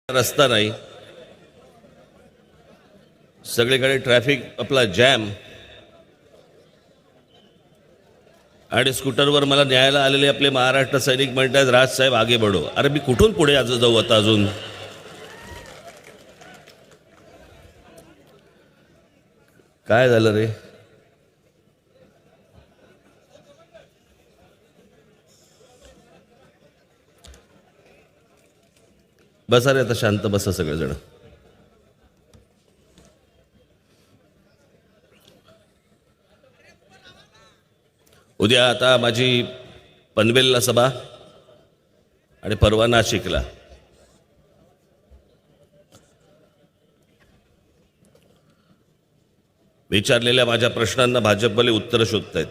रस्ता नाही, सगळीकडे ट्रॅफिक आपला जॅम, आणि स्कूटरवर मला न्यायला आलेले आपले महाराष्ट्र सैनिक म्हणतात राजसाहेब आगे बढो. अरे मी कुठून पुढे आज जाऊ आता अजून? काय झालं रे? बसा रे, आता शांत बसा सगळेजण. उद्या आता माझी पनवेलला सभा आणि परवा नाशिकला. विचारलेल्या माझ्या प्रश्नांना भाजपवाले उत्तर शोधतायत.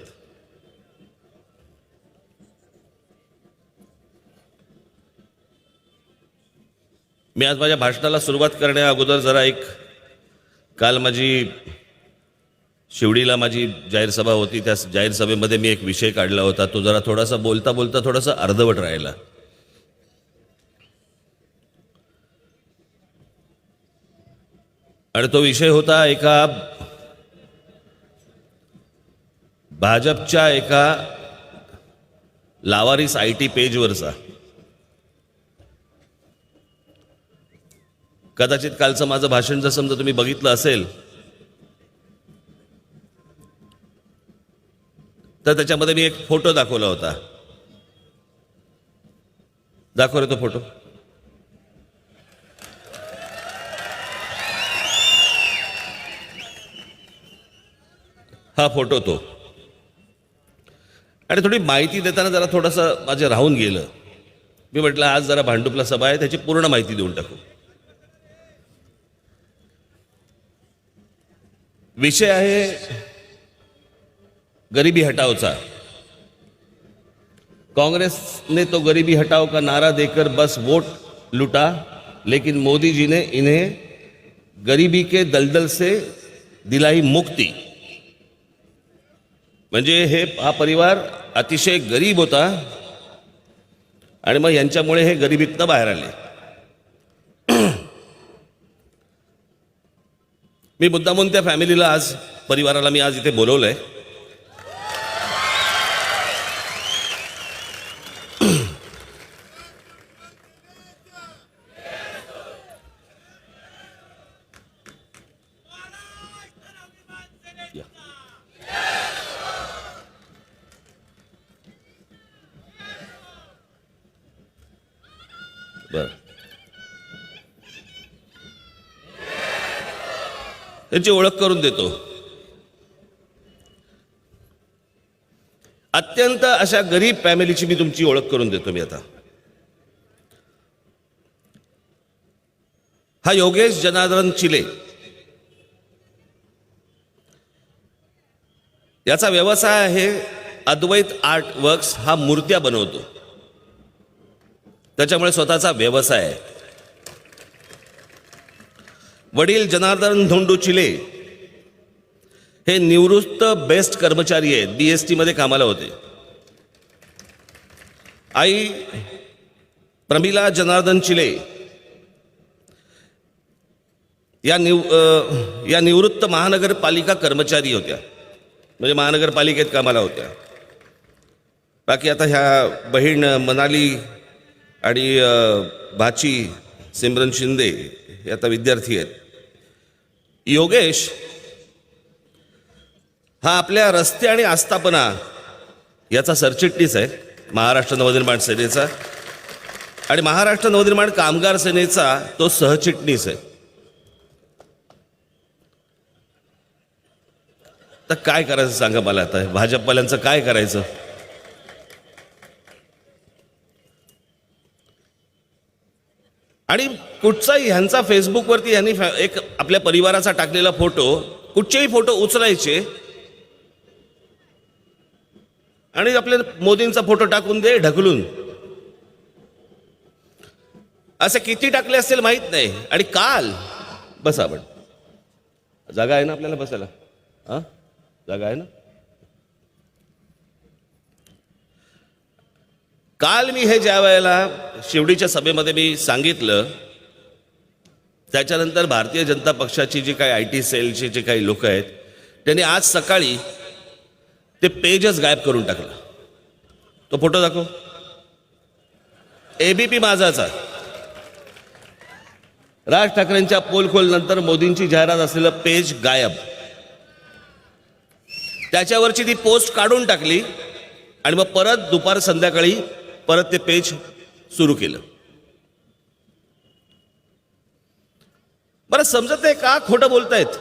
मी आज माझ्या भाषणाला सुरुवात करण्या अगोदर जरा काल माझी शिवडीला माझी जाहीर सभा होती, त्या जाहीर सभेमध्ये मी एक विषय काढला होता. तो जरा थोडासा बोलता बोलता थोडासा अर्धवट राहिला. आणि तो विषय होता एका भाजपच्या एका लावारिस IT पेजवरचा. कदाचित कालचं माझं भाषण जर समजा तुम्ही बघितलं असेल तर त्याच्यामध्ये मी एक फोटो दाखवला होता. दाखव रे तो फोटो. हा फोटो तो. आणि थोडी माहिती देताना जरा थोडंसं माझे राहून गेलं. मी म्हटलं आज जरा भांडुपला सभा आहे, त्याची पूर्ण माहिती देऊन टाकू. विषय आहे गरीबी हटाओचा. कांग्रेस ने तो गरीबी हटाओ का नारा देकर बस वोट लूटा, लेकिन मोदी जी ने इन्हें गरीबी के दलदल से दिलाई मुक्ती. म्हणजे हा परिवार अतिशय गरीब होता आणि मग यांच्यामुळे हे गरिबीतनं बाहेर आले. मी मुद्दामून त्या फॅमिलीला आज परिवाराला मी आज इथे बोलवलंय. बर, त्याची ओळख करून देतो. अत्यंत अशा गरीब फॅमिलीची मी तुमची ओळख करून देतो. मी आता हा योगेश जनार्दन चिले, याचा व्यवसाय आहे अद्वैत आर्ट वर्क्स. हा मूर्त्या बनवतो, त्याच्यामुळे स्वतःचा व्यवसाय आहे. वडील जनार्दन धोंडू चिले हे निवृत्त बेस्ट कर्मचारी आहेत, BST मध्ये कामाला होते. आई प्रमिला जनार्दन चिले या निवृत्त महानगरपालिका कर्मचारी होत्या, म्हणजे महानगरपालिकेत कामाला होत्या. बाकी आता ह्या बहीण मनाली आणि भाची सिमरन शिंदे हे आता विद्यार्थी आहेत. योगेश हा आपल्या रस्ते आणि आस्थापना याचा सरचिटणीस आहे महाराष्ट्र नवनिर्माण सेनेचा, आणि महाराष्ट्र नवनिर्माण कामगार सेनेचा तो सहचिटणीस आहे. तर काय करायचं सांगा मला आता, भाजपवाल्यांचं काय करायचं? आणि कुठचाही ह्यांचा फेसबुकवरती ह्यांनी एक आपल्या परिवाराचा टाकलेला फोटो, कुठचेही फोटो उचलायचे आणि आपल्या मोदींचा फोटो टाकून दे ढकलून. असे किती टाकले असतील माहित नाही. आणि काल बसा, आपण जागा आहे ना आपल्याला बसायला, हां, जागा आहे ना? काल मी हे ज्या वेळेला शिवडीच्या सभेमध्ये मी सांगितलं, त्याच्यानंतर भारतीय जनता पक्षाची जी काही IT सेलची जे काही लोक आहेत त्यांनी आज सकाळी ते पेजच गायब करून टाकलं. तो फोटो दाखव. ABP माझाचा राज ठाकरेंच्या पोलखोल नंतर मोदींची जाहिरात असलेलं पेज गायब. त्याच्यावरची ती पोस्ट काढून टाकली आणि मग परत दुपार संध्याकाळी परत ते पेज सुरू केलं. बरं समजत नाही का खोटं बोलतायत?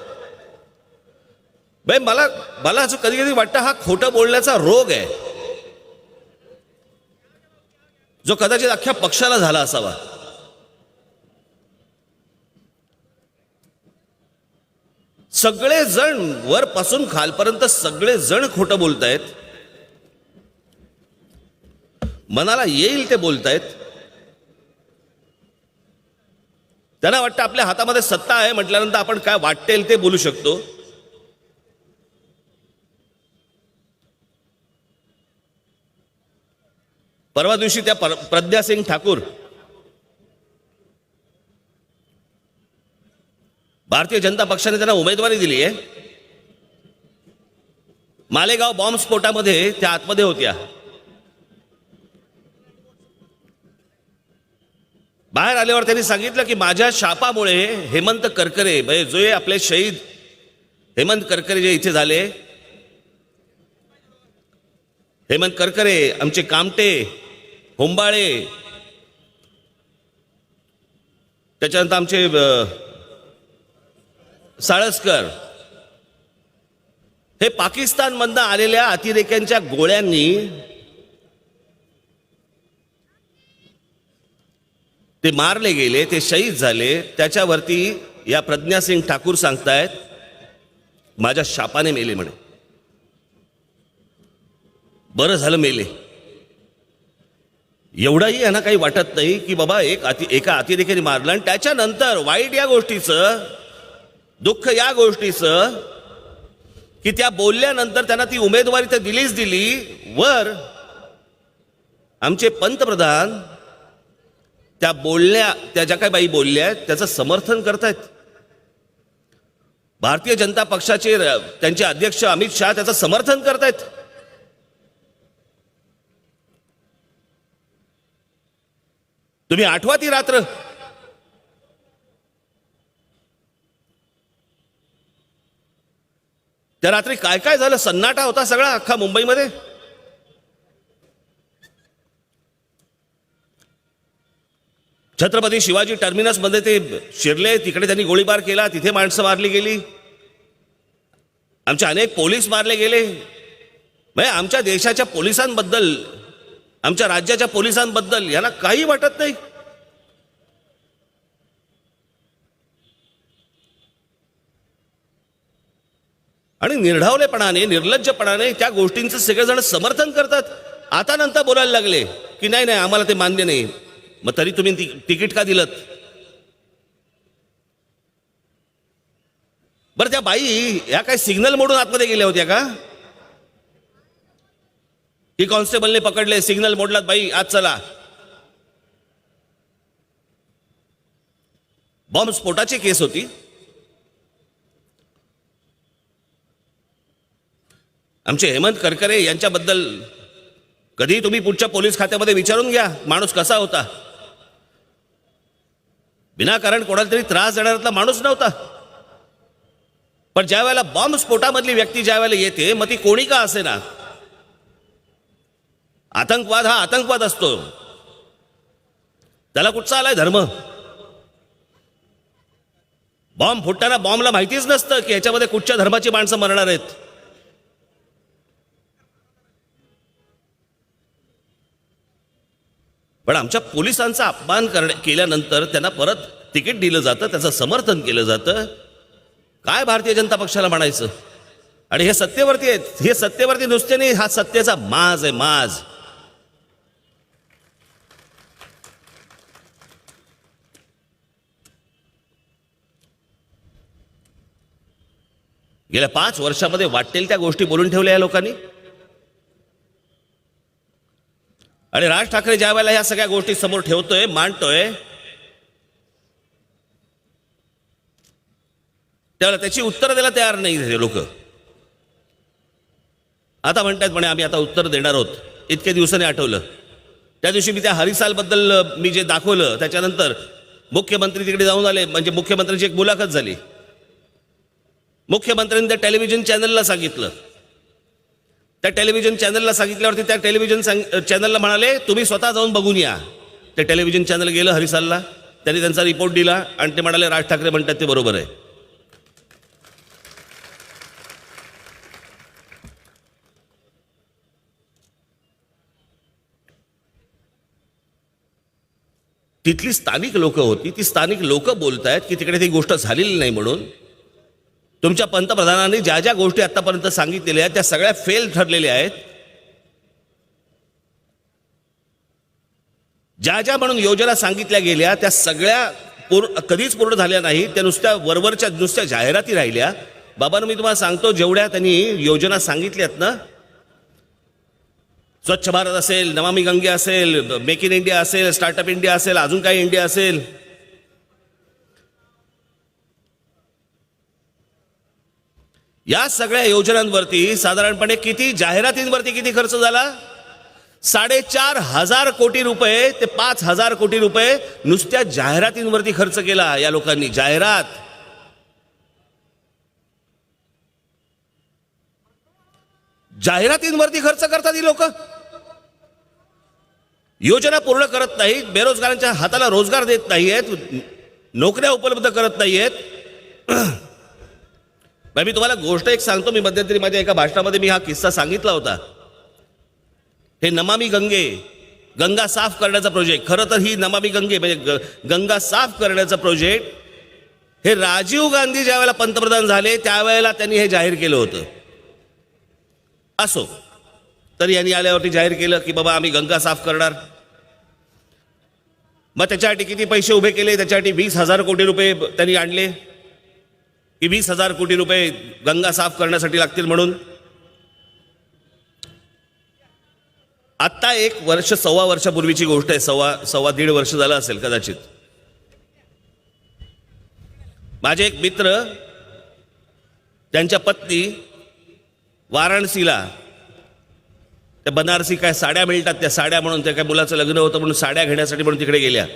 मला असं कधी कधी वाटतं हा खोटं बोलण्याचा रोग आहे, जो कदाचित अख्ख्या पक्षाला झाला असावा. सगळे जण वरपासून खालपर्यंत सगळे जण खोटं बोलतायत. मनाला येईल ते बोलतायत. त्यांना वाटतं आपल्या हातामध्ये सत्ता आहे म्हटल्यानंतर आपण काय वाटेल ते बोलू शकतो. परवा दिवशी त्या प्रज्ञा सिंग ठाकूर भारतीय जनता पक्षाने त्यांना उमेदवारी दिली आहे. मालेगाव बॉम्बस्फोटामध्ये त्या आतमध्ये होत्या. बाहेर आल्यावर त्यांनी सांगितलं की माझ्या शापामुळे हेमंत करकरे, म्हणजे जो आपले शहीद हेमंत करकरे जे इथे झाले, हेमंत करकरे, आमचे कामटे, होंबाळे, त्याच्यानंतर आमचे साळसकर, हे पाकिस्तानमधनं आलेल्या अतिरेक्यांच्या गोळ्यांनी ते मारले गेले, ते शहीद झाले. त्याच्यावरती या प्रज्ञा सिंग ठाकूर सांगतायत माझ्या शापाने मेले म्हणे. बरं झालं मेले. एवढाही यांना काही वाटत नाही की बाबा एका अतिरेक्याने मारलं. आणि त्याच्यानंतर वाईट या गोष्टीचं, दुःख या गोष्टीचं की त्या बोलल्यानंतर त्यांना ती उमेदवारी तर दिलीच दिली, वर आमचे पंतप्रधान त्या ज्या काही बाई बोलल्या त्याचं समर्थन करतायत. भारतीय जनता पक्षाचे त्यांचे अध्यक्ष अमित शहा त्याचं समर्थन करतायत. तुम्ही आठवा ती रात्र. त्या रात्री काय काय झालं? सन्नाटा होता सगळा अख्खा मुंबईमध्ये. छत्रपती शिवाजी टर्मिनस मध्ये ते शिरले, तिकडे त्यांनी गोळीबार केला, तिथे माणसं मारली गेली, आमचे अनेक पोलीस मारले गेले. म्हणजे आमच्या देशाच्या पोलिसांबद्दल, आमच्या राज्याच्या पोलिसांबद्दल यांना काही वाटत नाही. आणि निर्ढावलेपणाने, निर्लज्जपणाने त्या गोष्टींचं सगळेजण समर्थन करतात. आता नंतर बोलायला लागले की नाही नाही आम्हाला ते मान्य नाही. मग तरी तुम्ही तिकीट का दिलं? बरं त्या बाई या काय सिग्नल मोडून आतमध्ये गेल्या होत्या का? की कॉन्स्टेबलने पकडले, सिग्नल मोडलात बाई, आज चला. बॉम्बस्फोटाची केस होती. आमचे हेमंत करकरे यांच्याबद्दल कधी तुम्ही पुढच्या पोलीस खात्यामध्ये विचारून घ्या माणूस कसा होता. विनाकारण कोणाला तरी त्रास देणारा माणूस नव्हता. पण ज्या वेळेला बॉम्बस्फोटामधली व्यक्ती ज्या वेळेला येते, मग ती कोणी का असे ना, आतंकवाद हा आतंकवाद असतो. त्याला कुठचा आलाय धर्म? बॉम्ब फुटताना बॉम्बला माहितीच नसतं की ह्याच्यामध्ये कुठच्या धर्माची माणसं मरणार आहेत. पण आमच्या पोलिसांचा अपमान केल्यानंतर त्यांना परत तिकीट दिलं जातं, त्याचं समर्थन केलं जातं. काय भारतीय जनता पक्षाला म्हणायचं? आणि हे सत्तेवरती आहेत. हे सत्तेवरती नुसते नाही, हा सत्तेचा माज आहे, माज. गेल्या 5 वर्षामध्ये वाटेल त्या गोष्टी बोलून ठेवल्या या लोकांनी. आणि राज ठाकरे ज्या वेळेला ह्या सगळ्या गोष्टी समोर ठेवतोय, मांडतोय, त्यावेळेला त्याची उत्तर द्यायला तयार नाही हे लोक. आता म्हणतात म्हणे आम्ही आता उत्तर देणार आहोत. इतके दिवसांनी आठवलं. त्या दिवशी मी त्या हरिसालबद्दल मी जे दाखवलं, त्याच्यानंतर मुख्यमंत्री तिकडे जाऊन आले. म्हणजे मुख्यमंत्र्यांची एक मुलाखत झाली. मुख्यमंत्र्यांनी त्या टेलिव्हिजन चॅनलला सांगितलं. त्या टेलिव्हिजन चॅनलला सांगितल्यावरती त्या टेलिव्हिजन चॅनलला म्हणाले तुम्ही स्वतः जाऊन बघून या. ते टेलिव्हिजन चॅनल गेलं हरिसालला, त्यांनी त्यांचा रिपोर्ट दिला आणि ते म्हणाले राज ठाकरे म्हणतात ते बरोबर आहे. तिथली स्थानिक लोक होती, ती स्थानिक लोक बोलतायत की तिकडे ती गोष्ट झालेली नाही म्हणून. तुमच्या पंतप्रधानांनी ज्या ज्या गोष्टी आतापर्यंत सांगितलेल्या आहेत त्या सगळ्या फेल ठरलेल्या आहेत. ज्या ज्या म्हणून योजना सांगितल्या गेल्या त्या सगळ्या कधीच पूर्ण झाल्या नाहीत. त्या नुसत्या वरवरच्या नुसत्या जाहिराती राहिल्या. बाबांनो, मी तुम्हाला सांगतो, जेवढ्या त्यांनी योजना सांगितल्यात ना, स्वच्छ भारत असेल, नमामि गंगे असेल, मेक इन इंडिया असेल, स्टार्टअप इंडिया असेल, अजून काही इंडिया असेल, या सगळ्या योजनांवरती साधारणपणे किती जाहिरातींवरती किती खर्च झाला? 4,500 कोटी रुपये ते 5,000 कोटी रुपये नुसत्या जाहिरातींवरती खर्च केला या लोकांनी. जाहिरातींवरती खर्च करतात ही लोक. योजना पूर्ण करत नाहीत, बेरोजगारांच्या हाताला रोजगार देत नाहीयेत, नोकऱ्या उपलब्ध करत नाहीयेत. मी तुम्हाला गोष्ट एक सांगतो. मी मध्यंतरी माझ्या एका भाषणामध्ये मी हा किस्सा सांगितला होता. हे नमामि गंगे, गंगा साफ करण्याचा प्रोजेक्ट, खरं तर ही नमामि गंगे म्हणजे गंगा साफ करण्याचा प्रोजेक्ट हे राजीव गांधी ज्या वेळेला पंतप्रधान झाले त्यावेळेला त्यांनी हे जाहीर केलं होतं. असो, तरी यांनी आल्यावरती जाहीर केलं की बाबा आम्ही गंगा साफ करणार. मग त्याच्यासाठी किती पैसे उभे केले? त्याच्यासाठी 20,000 कोटी रुपये त्यांनी आणले की 20,000 कोटी रुपये गंगा साफ करण्यासाठी लागतील म्हणून. आत्ता 1 वर्ष, 1.25 वर्षापूर्वीची गोष्ट आहे. सव्वा दीड वर्ष झालं असेल कदाचित. माझे एक मित्र, त्यांच्या पत्नी वाराणसीला, त्या बनारसी काय साड्या मिळतात, त्या साड्या म्हणून, त्या काय मुलाचं लग्न होतं म्हणून साड्या घेण्यासाठी म्हणून तिकडे गेल्या.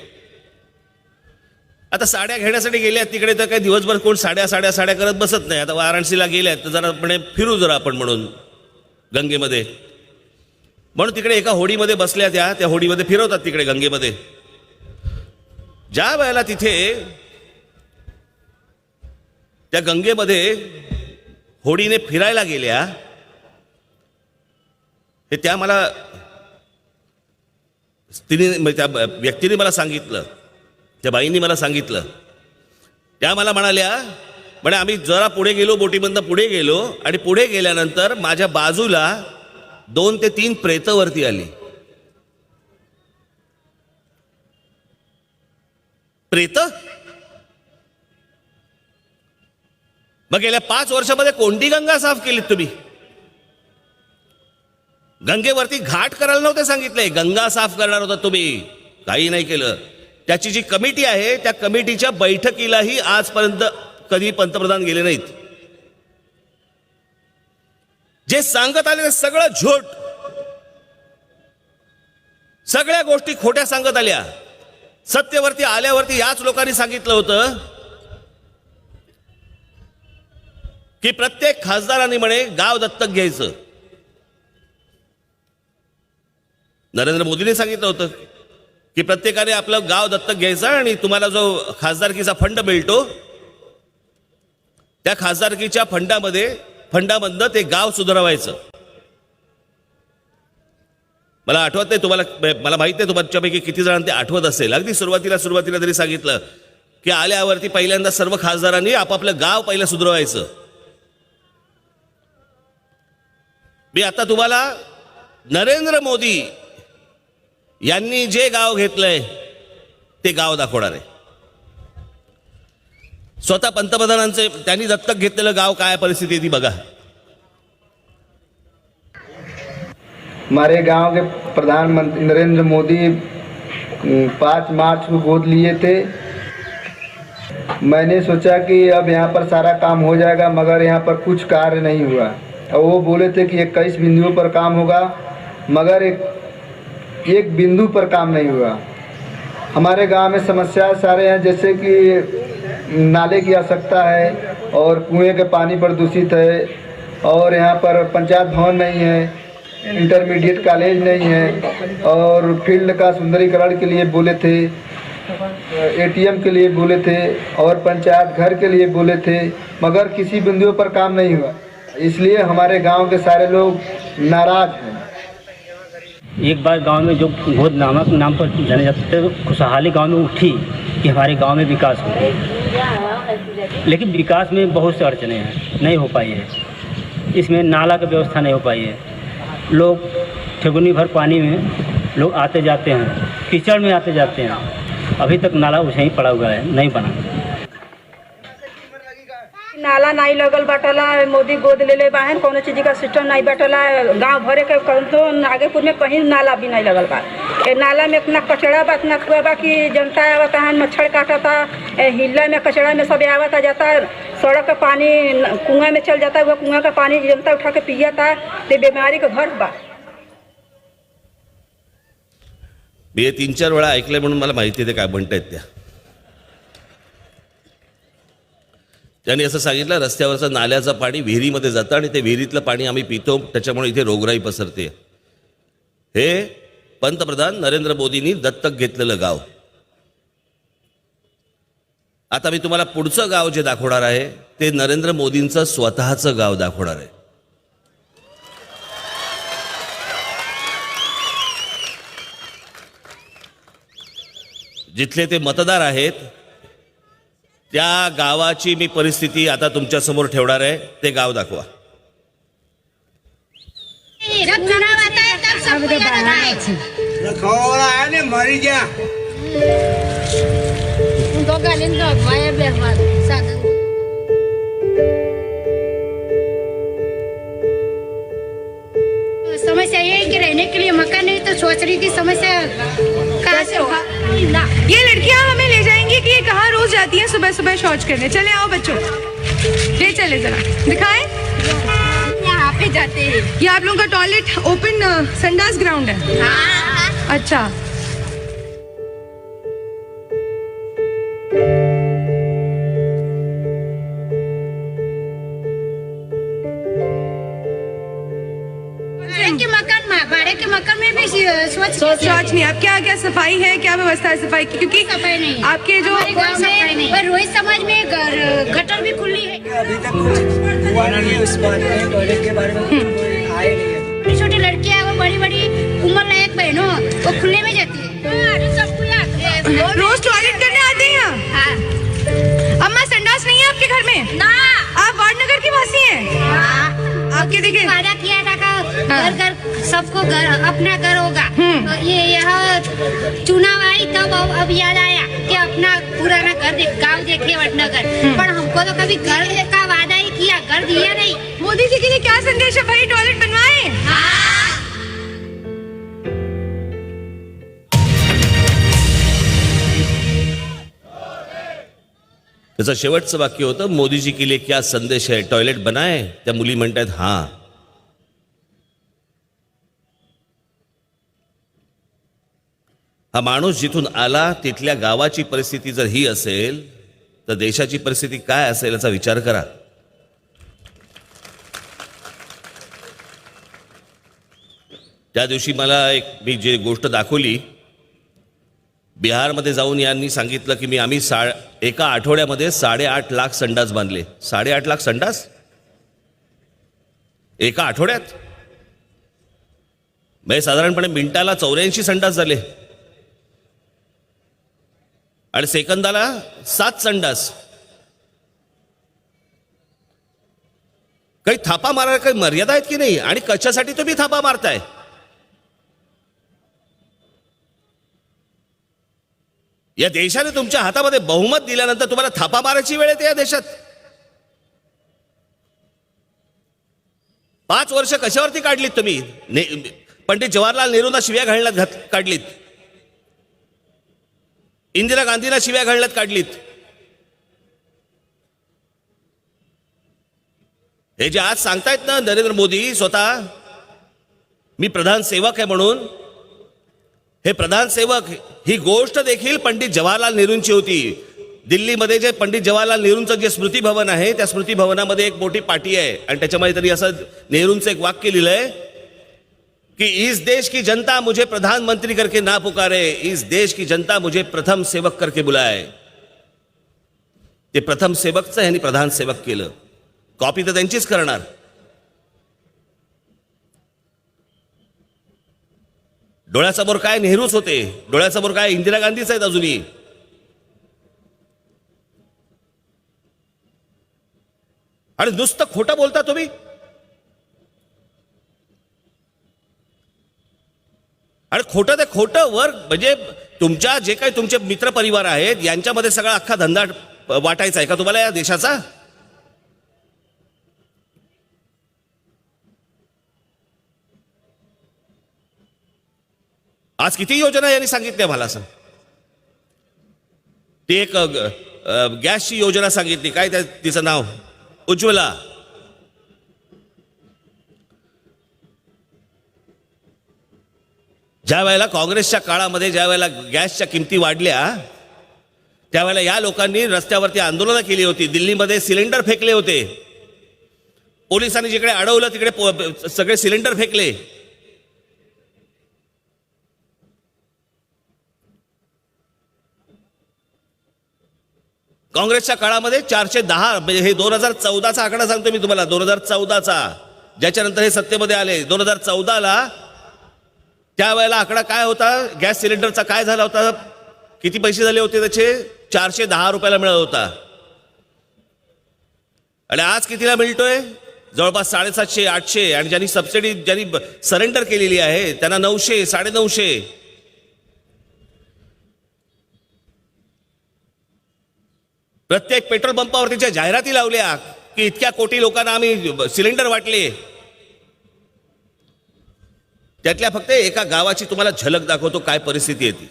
आता साड्या घेण्यासाठी गेल्या तिकडे, तर काही दिवसभर कोण साड्या करत बसत नाही. आता वाराणसीला गेल्यात तर जरा म्हणे फिरू जरा आपण म्हणून गंगेमध्ये. म्हणून तिकडे एका होडीमध्ये बसल्या त्या होडीमध्ये फिरवतात तिकडे गंगेमध्ये. ज्या वेळेला तिथे त्या गंगेमध्ये होडीने फिरायला गेल्या, हे त्या मला त्या व्यक्तीने मला सांगितलं, त्या बाईंनी मला सांगितलं. त्या मला म्हणाल्या, म्हणे आम्ही जरा पुढे गेलो, बोटीमधनं पुढे गेलो आणि पुढे गेल्यानंतर माझ्या बाजूला 2 ते 3 प्रेतं वरती आली. प्रेत? मग गेल्या 5 वर्षामध्ये कोणती गंगा साफ केलीत तुम्ही? गंगेवरती घाट करायला नव्हते सांगितले, गंगा साफ करणार होता तुम्ही. काही नाही केलं. त्याची जी कमिटी आहे त्या कमिटीच्या बैठकीलाही आजपर्यंत कधी पंतप्रधान गेले नाहीत. जे सांगत आले ते सगळं झोट, सगळ्या गोष्टी खोट्या सांगत आल्या. सत्यवरती आल्यावरती याच लोकांनी सांगितलं होतं की प्रत्येक खासदारांनी म्हणे गाव दत्तक घ्यायचं. नरेंद्र मोदींनी सांगितलं होतं की प्रत्येकाने आपलं गाव दत्तक घ्यायचं आणि तुम्हाला जो खासदारकीचा फंड मिळतो त्या खासदारकीच्या फंडामधनं ते गाव सुधारवायचं. मला आठवत नाही तुम्हाला, मला माहित नाही तुमच्यापैकी किती जणांना ते आठवत असेल. अगदी सुरुवातीला तरी सांगितलं की आल्यावरती पहिल्यांदा सर्व खासदारांनी आपापलं गाव पहिलं सुधारवायचं. मी आता तुम्हाला नरेंद्र मोदी यांनी जे गाव घेतलंय ते गाव दाखवणार आहे. स्वतः पंतप्रधानांचे त्यांनी दत्तक घेतलेलं गाव काय परिस्थिती ती बघा. हमारे गांव के प्रधानमंत्री नरेंद्र मोदी 5 मार्च को गोद लिए थे. मैंने सोचा कि अब यहाँ पर सारा काम हो जाएगा, मगर यहाँ पर कुछ कार्य नहीं हुआ. और वो बोले थे कि 21 बिंदुओं पर काम होगा, मगर एक बिंदु पर काम नहीं हुआ. हमारे गांव में समस्या सारे हैं, जैसे कि नाले की आवश्यकता है और कुएं के पानी प्रदूषित है, और यहाँ पर पंचायत भवन नहीं है, इंटरमीडिएट कॉलेज नहीं है, और फील्ड का सुंदरीकरण के लिए बोले थे, एटीएम के लिए बोले थे, और पंचायत घर के लिए बोले थे, मगर किसी बिंदुओं पर काम नहीं हुआ. इसलिए हमारे गांव के सारे लोग नाराज हैं. एक बार गांव में जो गोद नामक नाम पर जाने जाते थे, तो खुशहाली गांव में उठी कि हमारे गांव में विकास हो, लेकिन विकास में बहुत से अड़चने हैं, नहीं हो पाई है. इसमें नाला की व्यवस्था नहीं हो पाई है. लोग ठेगुनी भर पानी में लोग आते जाते हैं, कीचड़ में आते जाते हैं. अभी तक नाला उसे ही पड़ा हुआ है, नहीं बना. नाला नहीं लगल बाटला, मोदी गोद ले ले बाहन, कोनो चीज का सिस्टम नहीं बाटला. गांव भरे के तो नागेपुर में कहीं नाला भी नहीं लगल बा. नाला में इतना कचरा बा, इतना कुआ बा कि जनता आवता है, मच्छर काटता, हिल्ला में कचरा में सब आवता जाता. सड़क का पानी कुआं में चल जाता है, वो कुआं का पानी जनता उठा के पियता, तो बीमारी का घर बा. मी 3-4 वेळा ऐकलंय म्हणून मला माहिती आहे ते काय म्हणतायत त्या. त्यांनी असं सांगितलं, रस्त्यावरचं नाल्याचं पाणी विहिरीमध्ये जातं आणि ते विहिरीतलं पाणी आम्ही पितो, त्याच्यामुळे इथे रोगराई पसरते. हे पंतप्रधान नरेंद्र मोदींनी दत्तक घेतलेलं गाव. आता मी तुम्हाला पुढचं गाव जे दाखवणार आहे ते नरेंद्र मोदींचं स्वतःचं गाव दाखवणार आहे. जिथले ते मतदार आहेत त्या गावाची मी परिस्थिती आता तुमच्या समोर ठेवणार आहे. ते गाव दाखवा. जब चुनाव आता है तब सबको याद आए. रखवाला है ने मरी गया. उनको गालिन दो भाई बेहवाल साधन. समस्या ये है कि रहने के लिए मकान नहीं, तो सोच रही थी समस्या कहाँ से होगा. ये लड़कियां हमें ले जाएंगी कि ये कहाँ रोज जाती हैं सुबह सुबह शौच करने. चले आओ बच्चों, ले चले जरा दिखाएं. यहाँ पे जाते हैं. ये आप लोगों का टॉयलेट ओपन संडास ग्राउंड है. हाँ. अच्छा, के मकान भाड़े के मकान में भी शौच नहीं. अब क्या क्या सफाई है, क्या व्यवस्था है सफाई की? क्योंकि सफाई नहीं. आपके जो गांव में पर रोहित समाज में गटर भी खुली है. अभी तक कुछ हुआ नहीं उस बात में, टॉयलेट के बारे में कोई आए नहीं है. छोटी छोटी लड़कियां वो बड़ी बड़ी उम्र लायक बहनों वो खुले में जाती है. सबको याद रोज टॉयलेट करने आते हैं. हाँ. अम्मा संडास नहीं है आपके घर में? ना. आप वार्डनगर की वासी हैं? हाँ. आपके देखिए वादा किया था घर घर सबको घर अपना घर होगा. तो ये यहाँ चुनाव आई तब अब याद आया कि अपना पुराना घर गाँव देखे वडनगर. पर हमको तो कभी घर का वादा ही किया, घर दिया नहीं. मोदी जी के लिए क्या संदेश है भाई? टॉयलेट बनवाएं. हाँ. त्याचं शेवटचं वाक्य होतं, मोदीजी के लिए क्या संदेश है, टॉयलेट बनाए. त्या मुली म्हणतात हां. हा माणूस जिथून आला तिथल्या गावाची परिस्थिती जर ही असेल तर देशाची परिस्थिती काय असेल याचा विचार करा. त्या दिवशी मला मी जे गोष्ट दाखवली, बिहारमध्ये जाऊन यांनी सांगितलं की आम्ही एका आठवड्यामध्ये 8.5 लाख संडास बांधले. 8.5 लाख संडास एका आठवड्यात. म्हणजे साधारणपणे मिनिटाला 84 संडास झाले आणि सेकंदाला 7 संडास. काही थापा मारायला काही मर्यादा आहेत की नाही? आणि कशासाठी तुम्ही थापा मारताय? या देशाने तुमच्या हातामध्ये बहुमत दिल्यानंतर तुम्हाला थापा मारायची वेळ येते या देशात. 5 वर्ष कशावरती काढलीत तुम्ही? पंडित जवाहरलाल नेहरूंना शिव्या घालण्यात काढलीत, इंदिरा गांधींना शिव्या घालण्यात काढलीत. हे जे आज सांगतायत ना नरेंद्र मोदी स्वतः, मी प्रधान सेवक आहे म्हणून, हे प्रधान सेवक ही गोष्ट देखील पंडित जवाहरलाल नेहरूंची होती. दिल्लीमध्ये जे पंडित जवाहरलाल नेहरूंचं जे स्मृती भवन आहे त्या स्मृती भवनामध्ये एक मोठी पाटी आहे आणि त्याच्यामध्ये त्यांनी असं नेहरूंचं एक वाक्य लिहिलंय कि इस देश की जनता मुझे प्रधानमंत्री करके ना पुकारे, इस देश की जनता मुझे प्रथम सेवक करके बुलाए. ते प्रथम सेवकचं ह्यांनी प्रधान सेवक केलं. कॉपी तर त्यांचीच करणार. डोळ्यासमोर काय नेहरूच होते, डोळ्यासमोर काय इंदिरा गांधीच आहेत अजूनही. आणि नुसतं खोटं बोलता तुम्ही. आणि खोटं ते खोटं वर म्हणजे तुमच्या जे काही तुमचे मित्र परिवार आहेत यांच्यामध्ये सगळा अख्खा धंदा वाटायचा आहे का तुम्हाला या देशाचा? आज किती योजना यांनी सांगितल्या मला सांग. ती एक गॅसची योजना सांगितली, काय तिचं नाव, उज्ज्वला. ज्या वेळेला काँग्रेसच्या काळामध्ये ज्या वेळेला गॅसच्या किमती वाढल्या त्यावेळेला या लोकांनी रस्त्यावरती आंदोलनं केली होती. दिल्लीमध्ये सिलेंडर फेकले होते. पोलिसांनी जिकडे अडवलं तिकडे सगळे सिलेंडर फेकले. काँग्रेसच्या काळामध्ये 410, म्हणजे हे 2014चा आकडा सांगतो मी तुम्हाला, 2014चा, ज्याच्यानंतर हे सत्तेमध्ये आले. 2014ला त्यावेळेला आकडा काय होता गॅस सिलेंडरचा, काय झाला होता, किती पैसे झाले होते त्याचे? 410 रुपयाला मिळत होता. आणि आज कितीला मिळतोय? जवळपास 750, 800. आणि ज्यांनी सबसिडी, ज्यांनी सरेंडर केलेली आहे त्यांना 900, 950. प्रत्येक पेट्रोल पंपावरतीच्या जाहिराती लावल्या की इतक्या कोटी लोकांना आम्ही सिलेंडर वाटले. त्यातल्या फक्त एका गावाची तुम्हाला झलक दाखवतो काय परिस्थिती आहे ती.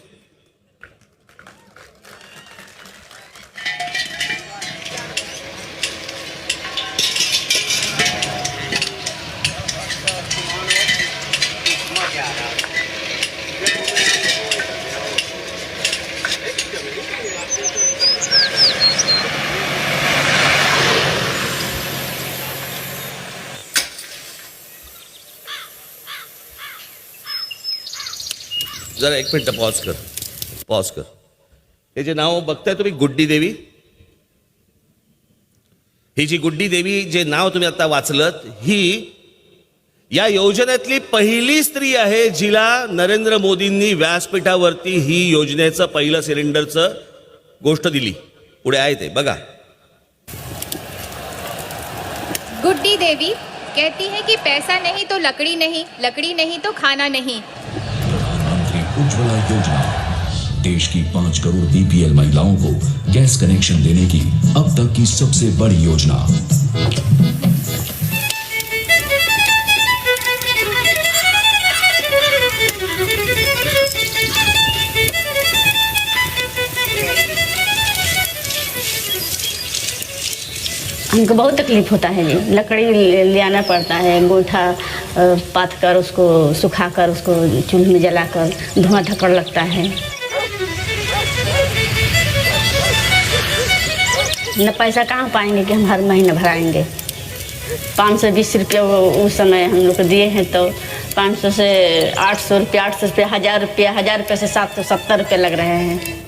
जरा एक मिनिट पॉज कर. हे जे नाव बघताय तुम्ही, गुड्डी देवी, ही जी गुड्डी देवी जे नाव तुम्ही आता वाचलत, ही या योजनेतली पहिली स्त्री आहे जिला नरेंद्र मोदींनी व्यासपीठावरती ही योजनेचं पहिलं सिलेंडरचं गोष्ट दिली. पुढे आहे ते बघा. गुड्डी देवी कहती है कि पैसा नहीं तो लकड़ी नहीं, लकड़ी नहीं तो खाना नहीं. उज्ज्वला योजना देश की 5 करोड़ बीपीएल महिलाओं को गैस कनेक्शन देने की अब तक की सबसे बड़ी योजना. हमको बहुत तकलीफ होता है जी. लकड़ी ले आना पड़ता है, गोईठा पाथ कर उसको सुखाकर उसको चूल्हे में जलाकर धुआं धक्कड़ लगता है. न पैसा कहाँ पाएंगे कि हम हर महीने भराएंगे. 520 रुपये उस समय हम लोग को दिए हैं तो 500 से 800 रुपये, 800 रुपये, 1000 रुपये, 1000 रुपये से 770 रुपये लग रहे हैं.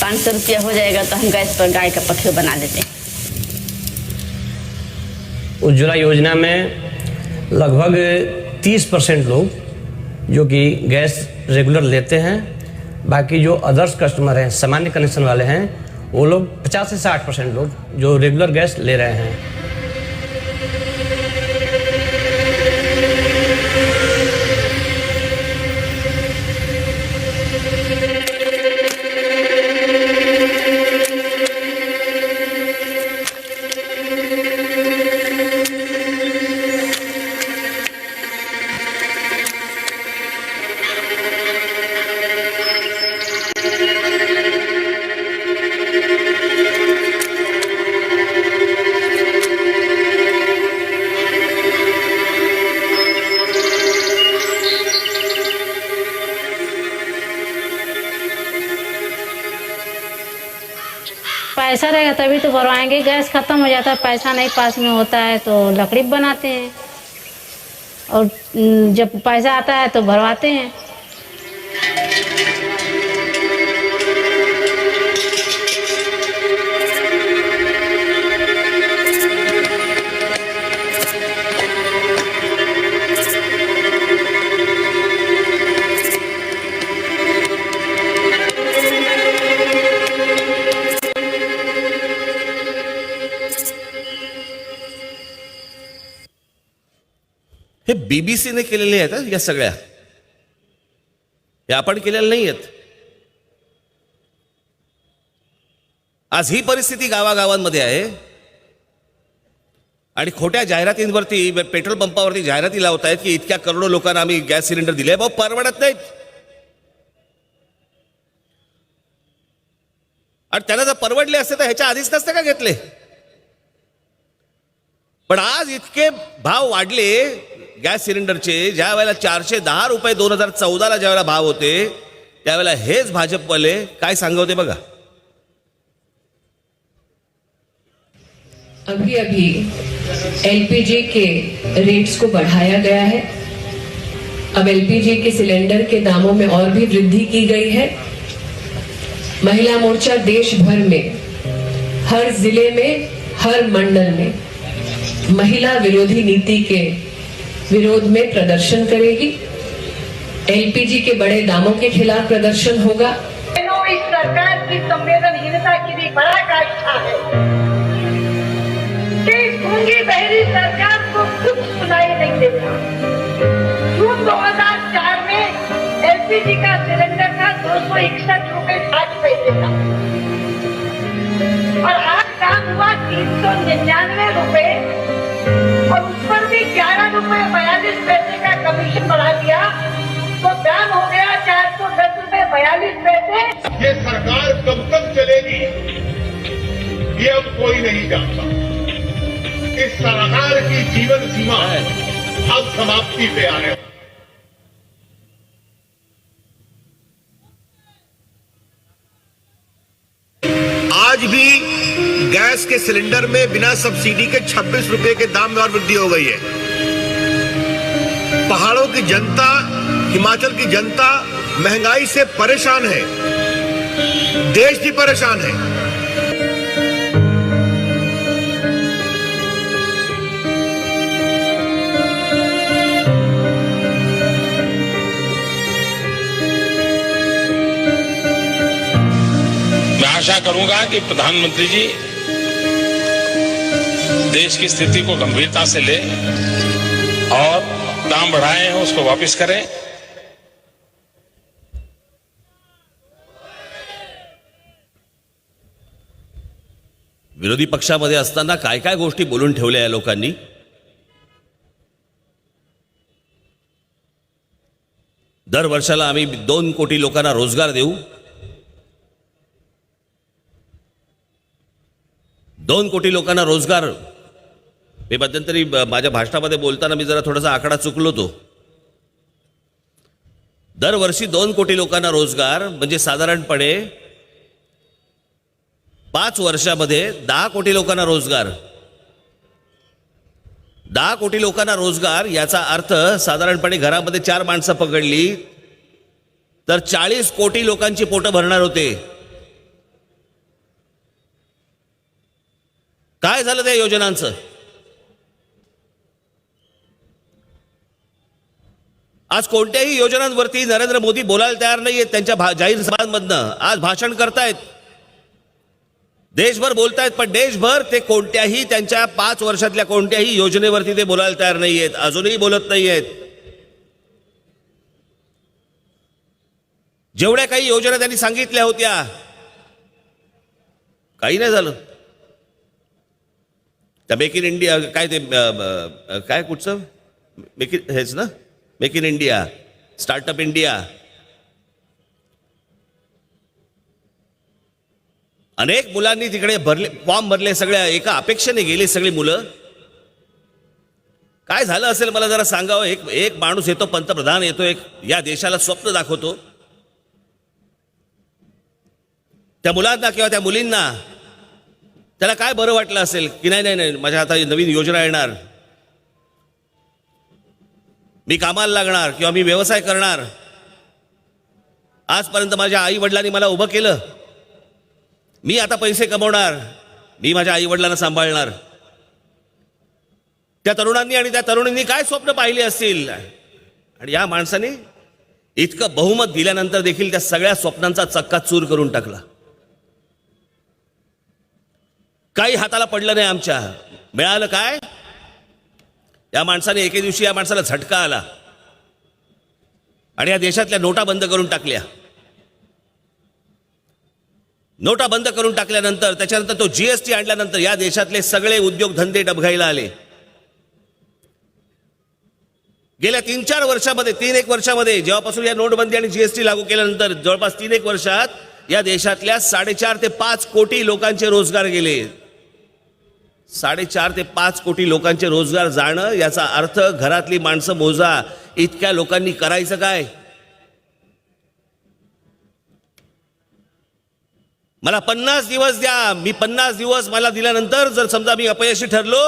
₹500 हो जाएगा तो हम गैस पर गाय का पखेव बना देते हैं. उज्ज्वला योजना में लगभग 30% लोग जो कि गैस रेगुलर लेते हैं, बाकी जो अदर्स कस्टमर हैं, सामान्य कनेक्शन वाले हैं, वो लोग 50 से 60% लोग जो रेगुलर गैस ले रहे हैं. पैसा रहेगा तभी तो भरवाएंगे। गैस खत्म हो जाता है, पैसा नहीं पास में होता है तो लकड़ी बनाते हैं, और जब पैसा आता है तो भरवाते हैं। हे बीबीसीने केलेले आहेत या सगळ्या, हे आपण केलेल्या नाही आहेत. आज ही परिस्थिती गावागावांमध्ये आहे आणि खोट्या जाहिरातींवरती, पेट्रोल पंपावरती जाहिराती लावतायत की इतक्या करोडो लोकांना आम्ही गॅस सिलेंडर दिले. भाऊ, परवडत नाहीत. आणि त्यांना जर परवडले असते तर ह्याच्या आधीच नसते का घेतले. पण आज इतके भाव वाढले गॅस सिलेंडरचे. ज्या वेळेला 410 रुपये 2014ला ज्या वेळेला भाव होते त्यावेळेला हेच भाजपवाले काय सांगवते बघा. अभी अभी एलपीजी के रेट्स को बढ़ाया गया है. अब एलपीजी के सिलेंडर के दामों में और भी वृद्धि की गई है. महिला मोर्चा देश भर में, हर जिले में, हर मंडल में महिला विरोधी नीति के विरोध में प्रदर्शन करेगी. एलपीजी के बड़े दामों के खिलाफ प्रदर्शन होगा. इस सरकार की संवेदनहीनता की भी पराकाष्ठा है कि गूंगी बहरी सरकार को कुछ सुनाई नहीं देता. जून 2004 में एलपीजी का सिलेंडर था 261 रुपए 60 पैसे का, और आज दाम हुआ 399 रुपए, और उस पर भी 11 रुपए 42 पैसे का कमीशन बढ़ा दिया, तो दाम हो गया 410 रुपए 42 पैसे. ये सरकार कब तक चलेगी ये अब कोई नहीं जानता. इस सरकार की जीवन सीमा अब समाप्ति पे आने. आज भी गैस के सिलेंडर में बिना सब्सिडी के 26 रुपए के दाम में और वृद्धि हो गई है. पहाड़ों की जनता, हिमाचल की जनता महंगाई से परेशान है. देश भी परेशान है. मैं आशा करूंगा कि प्रधानमंत्री जी देश की स्थिति को गंभीरता से ले और दाम बढ़ाए हैं उसको वापस करें. विरोधी पक्षामध्ये असताना काय काय गोष्टी बोलून ठेवल्या या लोकांनी. दर वर्षाला आम्ही 2 कोटी लोकांना रोजगार देऊ. 2 कोटी लोकांना रोजगार. मी मध्यंतरी माझ्या भाषणामध्ये बोलताना मी जरा थोडासा आकडा चुकलो तो. दरवर्षी 2 कोटी लोकांना रोजगार म्हणजे साधारणपणे 5 वर्षामध्ये 10 कोटी लोकांना रोजगार. 10 कोटी लोकांना रोजगार याचा अर्थ साधारणपणे घरामध्ये 4 माणसं पकडली तर 40 कोटी लोकांची पोटं भरणार होते. काय झालं त्या योजनांचं? आज कोणत्याही योजनांवरती नरेंद्र मोदी बोलायला तयार नाहीयेत. त्यांच्या जाहीर सभांमधनं आज भाषण करतायत, देशभर बोलतायत, पण देशभर ते कोणत्याही त्यांच्या 5 वर्षातल्या कोणत्याही योजनेवरती ते बोलायला तयार नाहीयेत. अजूनही बोलत नाहीयेत. जेवढ्या काही योजना त्यांनी सांगितल्या होत्या काही नाही झालं. त्या मेक इन इंडिया काय ते काय कुठचं मेक इन हेच ना, make in India, startup India, अनेक मुलांनी तिकडे भरले, फॉर्म भरले, सगळ्या एका अपेक्षेने गेली सगळी मुलं. काय झालं असेल मला जरा सांगावं. एक माणूस येतो, पंतप्रधान येतो, एक या देशाला स्वप्न दाखवतो. त्या मुलांना किंवा त्या मुलींना त्याला काय बरं वाटलं असेल की नाही नाही नाही माझ्या हातात नवीन योजना येणार, मी कामाला लागणार किंवा मी व्यवसाय करणार. आजपर्यंत माझ्या आई वडिलांनी मला उभं केलं, मी आता पैसे कमवणार, मी माझ्या आई वडिलांना सांभाळणार. त्या तरुणांनी आणि त्या तरुणींनी काय स्वप्न पाहिली असतील, आणि या माणसाने इतकं बहुमत दिल्यानंतर देखील त्या सगळ्या स्वप्नांचा चक्काचूर करून टाकला. काही हाताला पडलं नाही आमच्या. मिळालं काय? या माणसाने एके दिवशी या माणसाला झटका आला आणि या देशातल्या नोटा बंद करून टाकल्या. नोटा बंद करून टाकल्यानंतर त्याच्यानंतर तो जीएसटी आणल्यानंतर या देशातले सगळे उद्योगधंदे डबघाईला आले. गेल्या 3-4 वर्षामध्ये 3-1 वर्षामध्ये जेव्हापासून या नोटबंदी आणि जीएसटी लागू केल्यानंतर जवळपास 3-1 वर्षात या देशातल्या 4.5 ते 5 कोटी लोकांचे रोजगार गेले. 4.5 ते 5 कोटी लोकांचे रोजगार जाणं याचा अर्थ घरातली माणसं मोजा, इतक्या लोकांनी करायचं काय? मला 50 दिवस द्या, मी 50 दिवस मला दिल्यानंतर जर समजा मी अपयशी ठरलो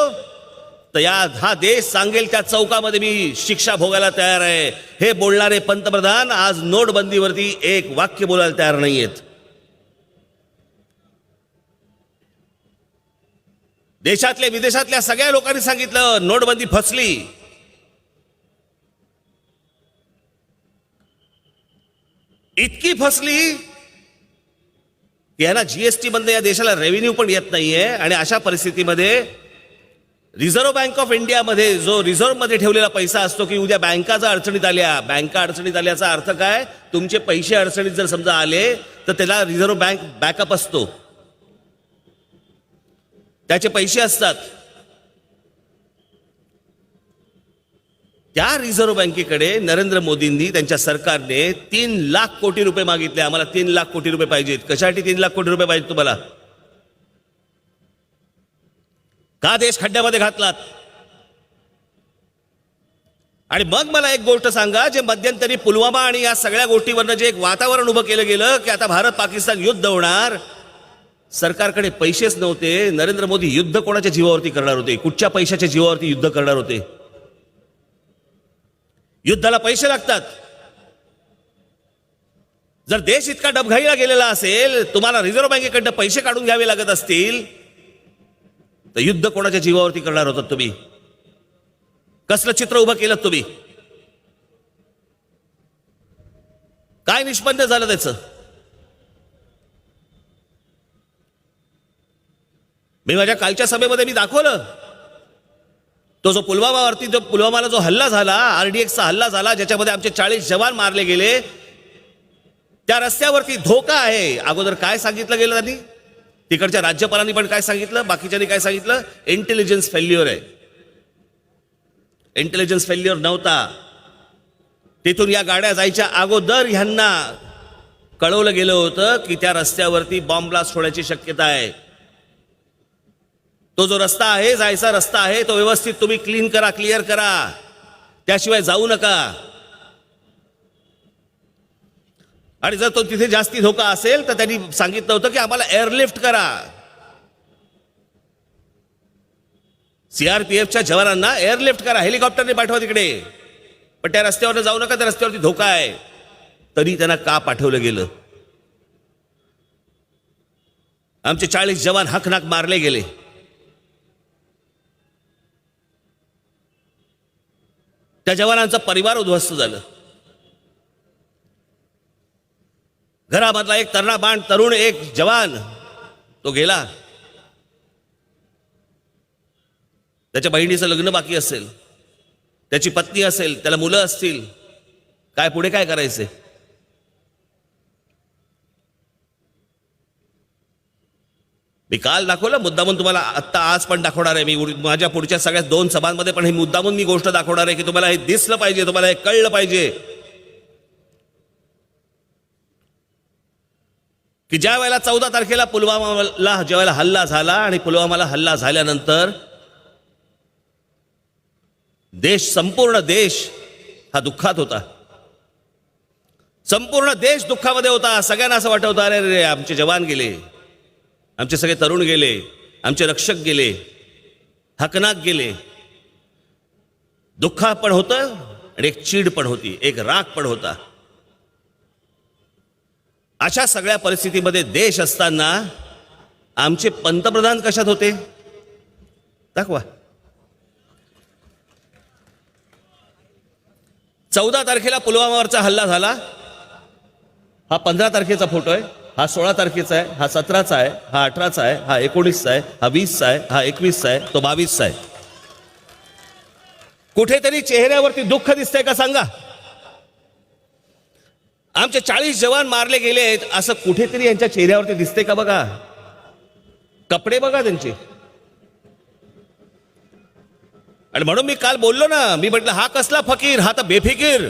तर हा देश सांगेल त्या चौकामध्ये मी शिक्षा भोगायला तयार आहे. हे बोलणारे पंतप्रधान आज नोटबंदीवरती एक वाक्य बोलायला तयार नाहीयेत. देशातल्या विदेशातल्या सगळ्या लोकांनी सांगितलं नोटबंदी फसली. इतकी फसली की यांना जीएसटी बंद या देशाला रेव्हेन्यू पण येत नाहीये. आणि अशा परिस्थितीमध्ये रिझर्व्ह बँक ऑफ इंडियामध्ये जो रिझर्व्ह मध्ये ठेवलेला पैसा असतो की उद्या बँका अडचणीत आल्या, बँका अडचणीत आल्याचा अर्थ काय? तुमचे पैसे अडचणीत जर समजा आले तर त्याला रिझर्व्ह बँक बॅकअप असतो, त्याचे पैसे असतात. त्या रिझर्व्ह बँकेकडे नरेंद्र मोदींनी त्यांच्या सरकारने 3 लाख कोटी रुपये मागितले. आम्हाला 3 लाख कोटी रुपये पाहिजेत. कशासाठी 3 लाख कोटी रुपये पाहिजेत तुम्हाला? का देश खड्ड्यामध्ये घातलात? आणि मग मला एक गोष्ट सांगा, जे मध्यंतरी पुलवामा आणि या सगळ्या गोष्टीवरनं जे एक वातावरण उभं केलं गेलं की आता भारत पाकिस्तान युद्ध होणार, सरकारकडे पैसेच नव्हते. नरेंद्र मोदी युद्ध कोणाच्या जीवावरती करणार होते? कुठच्या पैशाच्या जीवावरती युद्ध करणार होते? युद्धाला पैसे लागतात. जर देश इतका डबघाईला गेलेला असेल, तुम्हाला रिझर्व्ह बँकेकडनं पैसे काढून घ्यावे लागत असतील, तर युद्ध कोणाच्या जीवावरती करणार होतात तुम्ही? कसलं चित्र उभं केलं तुम्ही? काय निष्पन्न झालं त्याचं? मी माझ्या कालच्या सभेमध्ये मी दाखवलं तो जो पुलवामाला जो हल्ला झाला, आरडीएक्सचा हल्ला झाला, ज्याच्यामध्ये आमचे 40 जवान मारले गेले, त्या रस्त्यावरती धोका आहे. अगोदर काय सांगितलं गेलं त्यांनी? तिकडच्या राज्यपालांनी पण काय सांगितलं, बाकीच्यांनी काय सांगितलं? इंटेलिजन्स फेल्युअर आहे. इंटेलिजन्स फेल्युअर नव्हता. तिथून या गाड्या जायच्या अगोदर ह्यांना कळवलं गेलं होतं की त्या रस्त्यावरती बॉम्ब ब्लास्ट होण्याची शक्यता आहे. तो जो रस्ता आहे, जायचा रस्ता आहे, तो व्यवस्थित तुम्ही क्लीन करा, क्लिअर करा, त्याशिवाय जाऊ नका. आणि जर तो तिथे जास्ती धोका असेल तर त्यांनी सांगितलं होतं की आम्हाला एअरलिफ्ट करा. सीआरपीएफच्या जवानांना एअरलिफ्ट करा, हेलिकॉप्टरने पाठवा तिकडे, पण त्या रस्त्यावर जाऊ नका, त्या रस्त्यावरती धोका आहे. तरी त्यांना का पाठवलं गेलं? आमचे 40 जवान हकनाक मारले गेले. त्या जवानांचा परिवार उद्ध्वस्त झालं. घरामधला एक तरुण एक जवान तो गेला. त्याच्या बहिणीचं लग्न बाकी असेल, त्याची पत्नी असेल, त्याला मुलं असतील. काय पुढे काय करायचे? मी काल दाखवलं, मुद्दामून तुम्हाला आत्ता आज पण दाखवणार आहे. मी माझ्या पुढच्या सगळ्या 2 सभांमध्ये पण हे मुद्दामून मी गोष्ट दाखवणार आहे की तुम्हाला हे दिसलं पाहिजे, तुम्हाला हे कळलं पाहिजे की ज्या वेळेला 14 तारखेला पुलवामाला ज्यावेळेला हल्ला झाला आणि पुलवामाला हल्ला झाल्यानंतर संपूर्ण देश हा दुःखात होता. संपूर्ण देश दुःखामध्ये होता. सगळ्यांना असं वाटत होतं, अरे आमचे जवान गेले, आमचे सगळे तरुण गेले, आमचे रक्षक गेले, हकनाक गेले. दुःख पण होतं आणि एक चीड पण होती, एक राग पण होता. अशा सगळ्या परिस्थितीमध्ये देश असताना आमचे पंतप्रधान कशात होते दाखवा. 14 तारखेला पुलवामावरचा हल्ला झाला. हा 15 तारखेचा फोटो आहे, हा 16 तारखेचा आहे, हा 17चा आहे, हा 18चा आहे, हा 19चा आहे, हा 20चा आहे, हा 21चा आहे, तो 22चा आहे. कुठेतरी चेहऱ्यावरती दुःख दिसतंय का सांगा. आमचे 40 जवान मारले गेले आहेत असं कुठेतरी यांच्या चेहऱ्यावरती दिसतंय का बघा. कपडे बघा त्यांचे. आणि म्हणून मी काल बोललो ना, मी म्हटलं हा कसला फकीर, हा तर बेफिकीर.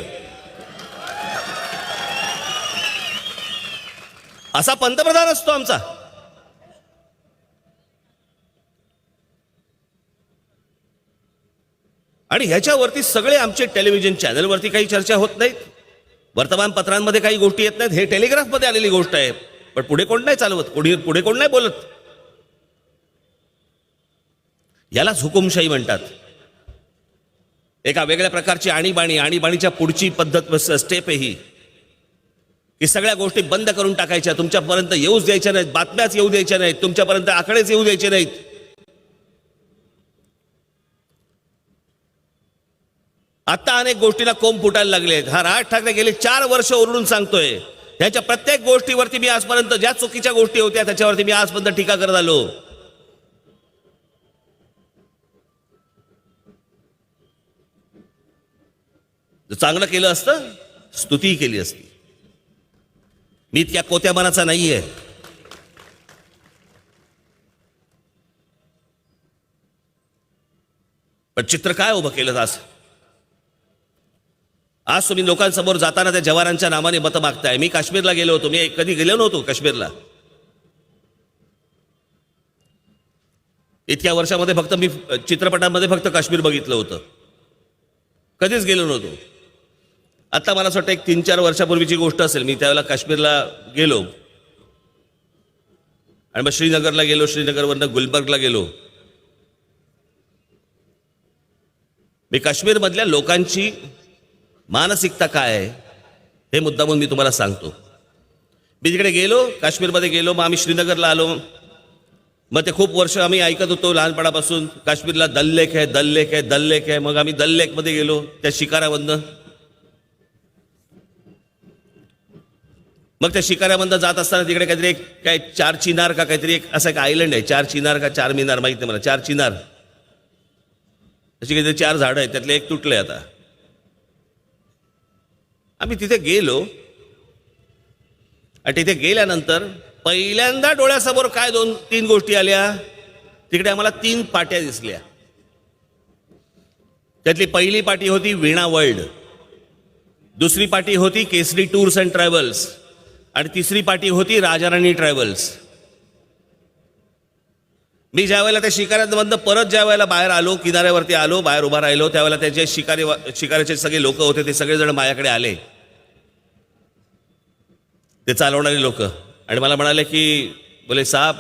असा पंतप्रधान असतो आमचा. आणि ह्याच्यावरती सगळे आमचे टेलिव्हिजन चॅनलवरती काही चर्चा होत नाहीत, वर्तमानपत्रांमध्ये काही गोष्टी येत नाहीत. हे टेलिग्राफमध्ये आलेली गोष्ट आहे, पण पुढे कोण नाही चालवत, पुढे कोण नाही बोलत. यालाच हुकुमशाही म्हणतात. एका वेगळ्या प्रकारची आणीबाणीच्या पुढची पद्धत स्टेप ही की सगळ्या गोष्टी बंद करून टाकायच्या, तुमच्यापर्यंत येऊच द्यायच्या नाहीत, बातम्याच येऊ द्यायच्या नाहीत, तुमच्यापर्यंत आकडेच येऊ द्यायचे नाहीत. आता अनेक गोष्टींना कोंब फुटायला लागले. हा राज ठाकरे गेले 4 वर्ष ओरडून सांगतोय. ह्याच्या प्रत्येक गोष्टीवरती मी आजपर्यंत ज्या चुकीच्या गोष्टी होत्या त्याच्यावरती मी आजपर्यंत टीका करत आलो. चांगलं केलं असतं, स्तुती केली असती. मी इतक्या कोत्या मनाचा नाहीये. पण चित्र काय उभं केलं आज तुम्ही लोकांसमोर जाताना त्या जवानांच्या नावाने मतं मागताय. मी काश्मीरला गेलो होतो, मी कधी गेलो नव्हतो काश्मीरला. इतक्या वर्षामध्ये फक्त मी चित्रपटांमध्ये फक्त काश्मीर बघितलं होतं, कधीच गेलो नव्हतो. आता मला असं वाटतं एक 3-4 वर्षापूर्वीची गोष्ट असेल, मी त्यावेळेला काश्मीरला गेलो आणि मग श्रीनगरला गेलो, श्रीनगरवरनं गुलबर्गला गेलो. मी काश्मीरमधल्या लोकांची मानसिकता काय आहे हे मुद्दामून मी तुम्हाला सांगतो. मी तिकडे गेलो, काश्मीरमध्ये गेलो, मग आम्ही श्रीनगरला आलो. मग ते खूप वर्ष आम्ही ऐकत होतो लहानपणापासून, काश्मीरला दल लेक आहे, दल लेक आहे, दल लेक आहे. मग आम्ही दल लेकमध्ये गेलो, त्या शिकाऱ्यामधनं. मग त्या शिकाऱ्यामधनं जात असताना तिकडे काहीतरी एक काय 4 चिनार का काहीतरी एक असं एक आयलंड आहे. 4 चिनार का 4 मिनार माहिती नाही मला. 4 चिनार अशी काहीतरी 4 झाडं आहेत, त्यातले एक तुटले. आता आम्ही तिथे गेलो आणि तिथे गेल्यानंतर पहिल्यांदा डोळ्यासमोर काय 2-3 गोष्टी आल्या. तिकडे आम्हाला 3 पाट्या दिसल्या. त्यातली पहिली पाटी होती वीणा वर्ल्ड, दुसरी पाटी होती केसरी टूर्स अँड ट्रॅव्हल्स आणि तिसरी पाटी होती राजाराणी ट्रॅव्हल्स. मी ज्या वेळेला त्या शिकाऱ्यांमधनं परत ज्या वेळेला बाहेर आलो, किनाऱ्यावरती आलो, बाहेर उभा राहिलो, त्यावेळेला त्याचे शिकाऱ्याचे सगळे लोक होते, ते सगळेजण माझ्याकडे आले, ते चालवणारे लोक. आणि मला म्हणाले की बोले साहब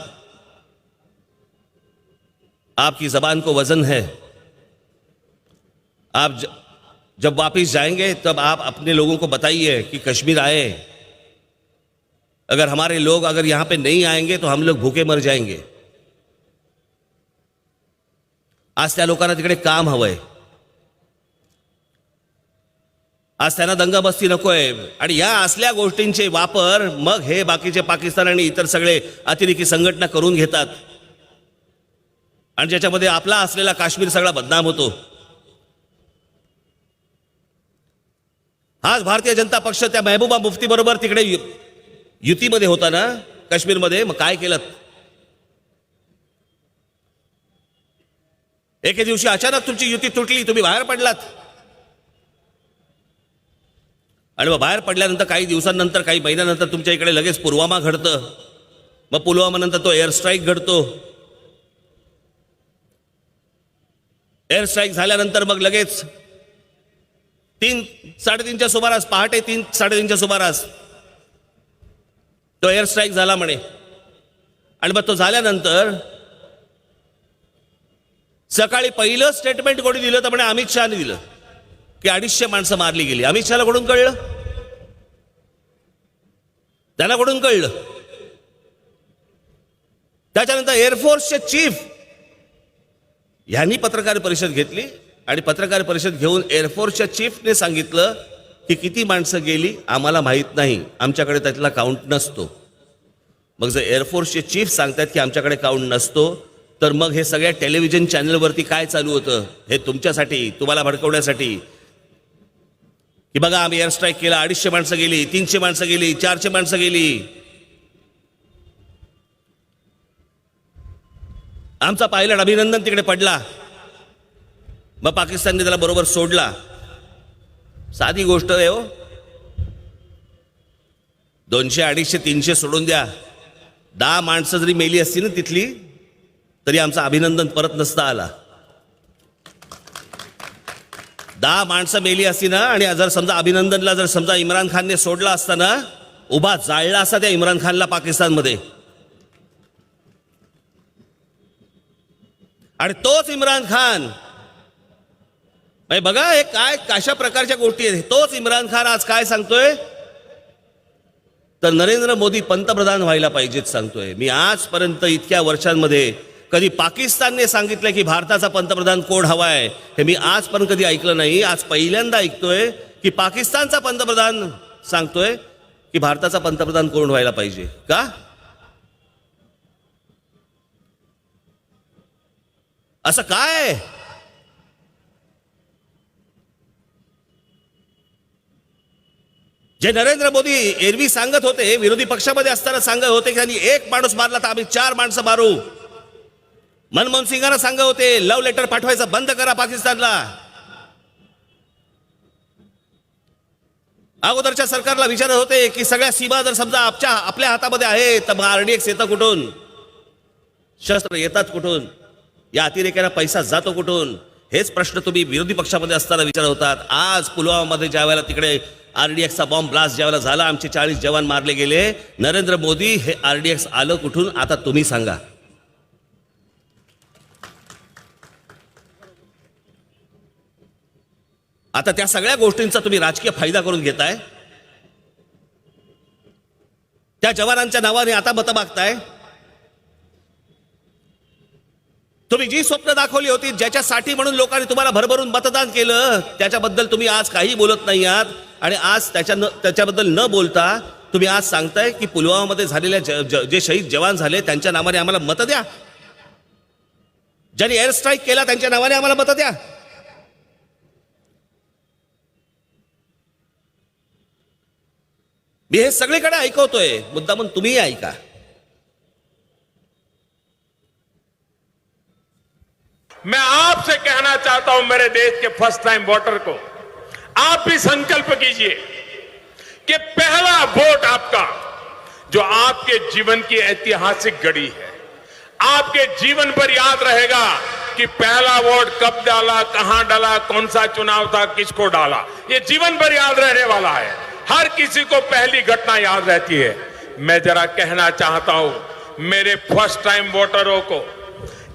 आपकी जबान को वजन है, आप जब वापिस जाएंगे तब आप अपने लोगों को बताइए कि कश्मीर आए, अगर हमारे लोग अगर यहां पे नहीं आएंगे तो हम लोग भूखे मर जाएंगे. आज त्या लोकांना तिकडे काम हवंय, आज त्यांना दंगाबस्ती नकोय. आणि या असल्या गोष्टींचे वापर मग हे बाकीचे पाकिस्तान आणि इतर सगळे अतिरेकी संघटना करून घेतात आणि ज्याच्यामध्ये आपला असलेला काश्मीर सगळा बदनाम होतो. आज भारतीय जनता पक्ष त्या महबूबा मुफ्ती बरोबर तिकडे युतीमध्ये होता ना काश्मीरमध्ये. मग काय केलं? एके दिवशी अचानक तुमची युती तुटली, तुम्ही बाहेर पडलात. आणि मग बाहेर पडल्यानंतर काही दिवसांनंतर, काही महिन्यानंतर तुमच्या इकडे लगेच पुलवामा घडतं. मग पुलवामा नंतर तो एअर स्ट्राईक घडतो. एअर स्ट्राईक झाल्यानंतर मग लगेच 3-3:30च्या सुमारास, पहाटे 3-3:30च्या सुमारास तो एअर स्ट्राईक झाला म्हणे. आणि मग तो झाल्यानंतर सकाळी पहिलं स्टेटमेंट कोणी दिलं तर म्हणे अमित शहाने दिलं की 250 माणसं मारली गेली. अमित शहाला कुठून कळलं? त्यांना कुठून कळलं? त्याच्यानंतर एअरफोर्सचे चीफ यांनी पत्रकार परिषद घेतली आणि पत्रकार परिषद घेऊन एअरफोर्सच्या चीफने सांगितलं की किती माणसं गेली आम्हाला माहीत नाही, आमच्याकडे त्यातला काउंट नसतो. मग जर एअरफोर्सचे चीफ सांगतात की आमच्याकडे काउंट नसतो, तर मग हे सगळ्या टेलिव्हिजन चॅनलवरती काय चालू होतं? हे तुमच्यासाठी, तुम्हाला भडकवण्यासाठी की बघा आम्ही एअर स्ट्राईक केला, 250 माणसं गेली, 300 माणसं गेली, 400 माणसं गेली. आमचा पायलट अभिनंदन तिकडे पडला, मग पाकिस्तानने त्याला बरोबर सोडला. साधी गोष्ट आहे हो. 200, 250, 300 सोडून द्या, 10 माणसं जरी मेली असती ना तिथली, तरी आमचं अभिनंदन परत नसता आला. 10 माणसं मेली असती ना, आणि जर समजा अभिनंदनला जर समजा इम्रान खानने सोडला असता ना, उभा जाळला असता त्या इम्रान खानला पाकिस्तानमध्ये. आणि तोच इम्रान खान, बघा हे काय कशा प्रकारच्या गोष्टी आहेत. तोच इम्रान खान आज काय सांगतोय, तर नरेंद्र मोदी पंतप्रधान व्हायला पाहिजेत सांगतोय. मी आजपर्यंत इतक्या वर्षांमध्ये कधी पाकिस्तानने सांगितलं की भारताचा पंतप्रधान कोण हवाय, हे मी आजपर्यंत कधी ऐकलं नाही. आज पहिल्यांदा ऐकतोय की पाकिस्तानचा पंतप्रधान सांगतोय की भारताचा पंतप्रधान कोण व्हायला पाहिजे. का? असं काय? जे नरेंद्र मोदी एरवी सांगत होते, विरोधी पक्षामध्ये असताना सांगत होते की त्यांनी 1 माणूस मारला तर आम्ही 4 माणसं मारू. मनमोहन सिंगांना सांगत होते लव्ह लेटर पाठवायचं बंद करा पाकिस्तानला. अगोदरच्या सरकारला विचारत होते की सगळ्या सीमा जर समजा आपल्या हातामध्ये आहे तर मग RDX येतं कुठून, शस्त्र येतात कुठून, या अतिरेक्यांना पैसा जातो कुठून, हेच प्रश्न तुम्ही विरोधी पक्षामध्ये असताना विचारत होतात. आज पुलवामामध्ये ज्या वेळेला तिकडे RDXचा बॉम्ब ब्लास्ट ज्यावेळेला झाला, आमचे 40 जवान मारले गेले, नरेंद्र मोदी हे RDX आलं कुठून? आता तुम्ही सांगा. आता त्या सगळ्या गोष्टींचा तुम्ही राजकीय फायदा करून घेताय, त्या जवानांच्या नावाने आता मतं मागताय. तुम्ही जी स्वप्न दाखवली होती, ज्याच्यासाठी म्हणून लोकांनी तुम्हाला भरभरून मतदान केलं, त्याच्याबद्दल तुम्ही आज काही बोलत नाही आहात. आणि आज त्याच्याबद्दल न बोलता तुम्ही आज सांगताय की पुलवामामध्ये झालेल्या जे शहीद जवान झाले त्यांच्या नावाने आम्हाला मतं द्या, ज्यांनी एअर स्ट्राईक केला त्यांच्या नावाने आम्हाला मतं द्या. मी हे सगळीकडे ऐकवतोय, मुद्दा म्हणून तुम्हीही ऐका. मैं आपसे कहना चाहता हूं, मेरे देश के फर्स्ट टाइम वोटर को, आप भी संकल्प कीजिए कि पहला वोट आपका, जो आपके जीवन की ऐतिहासिक घड़ी है, आपके जीवन पर याद रहेगा कि पहला वोट कब डाला, कहां डाला, कौन सा चुनाव था, किसको डाला, ये जीवन भर याद रहने वाला है. हर किसी को पहली घटना याद रहती है. मैं जरा कहना चाहता हूं मेरे फर्स्ट टाइम वोटरों को,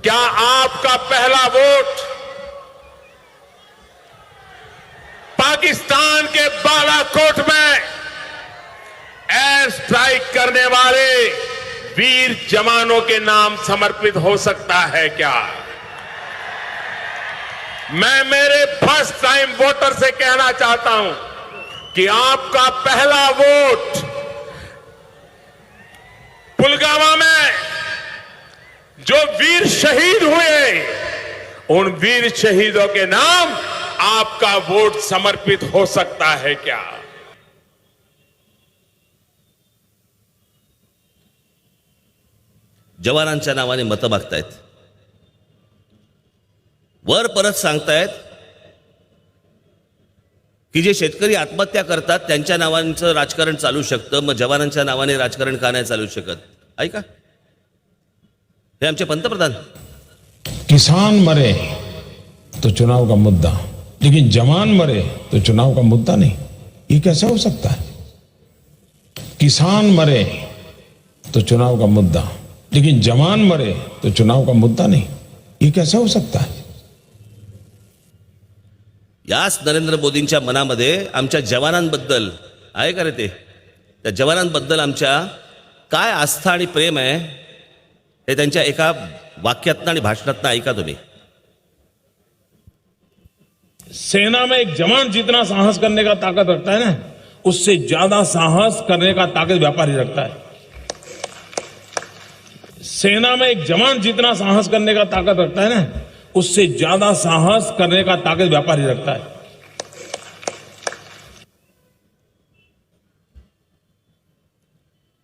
क्या आपका पहला वोट पाकिस्तान के बालाकोट में एयर स्ट्राइक करने वाले वीर जवानों के नाम समर्पित हो सकता है क्या? मैं मेरे फर्स्ट टाइम वोटर से कहना चाहता हूं कि आपका पहला वोट पुलवामा में जो वीर शहीद हुए, उन वीर शहीदों के नाम आपका वोट समर्पित हो सकता है क्या? जवानांच्या नावाने मतं मागतायत, वर परत सांगतायत की जे शेतकरी आत्महत्या करतात त्यांच्या नावांचं राजकारण चालू शकतं, मग जवानांच्या नावाने राजकारण का नाही चालू शकत? ऐका, हे आमचे पंतप्रधान. किसान मरे तो चुनाव का मुद्दा, लेकिन जवान मरे तो चुनाव का मुद्दा नहीं. ये कैसे हो सकता है? किसान मरे तो चुनाव का मुद्दा, लेकिन जवान मरे तो चुनाव का मुद्दा नहीं. ये कैसे हो सकता है? याच नरेंद्र मोदींच्या मनामध्ये आमच्या जवानांबद्दल आहे का रे ते, त्या जवानांबद्दल आमच्या काय आस्था आणि प्रेम आहे हे त्यांच्या एका वाक्यातनं आणि भाषणातनं ऐका तुम्ही. सेना में एक जवान जितना साहस करने का ताकत रखता है ना, उससे ज्यादा साहस करने का ताकत व्यापारी रखता है. सेना में एक जवान जितना साहस करने का ताकत रखता है ना, उससे ज्यादा साहस करने का ताकत व्यापारी रखता है.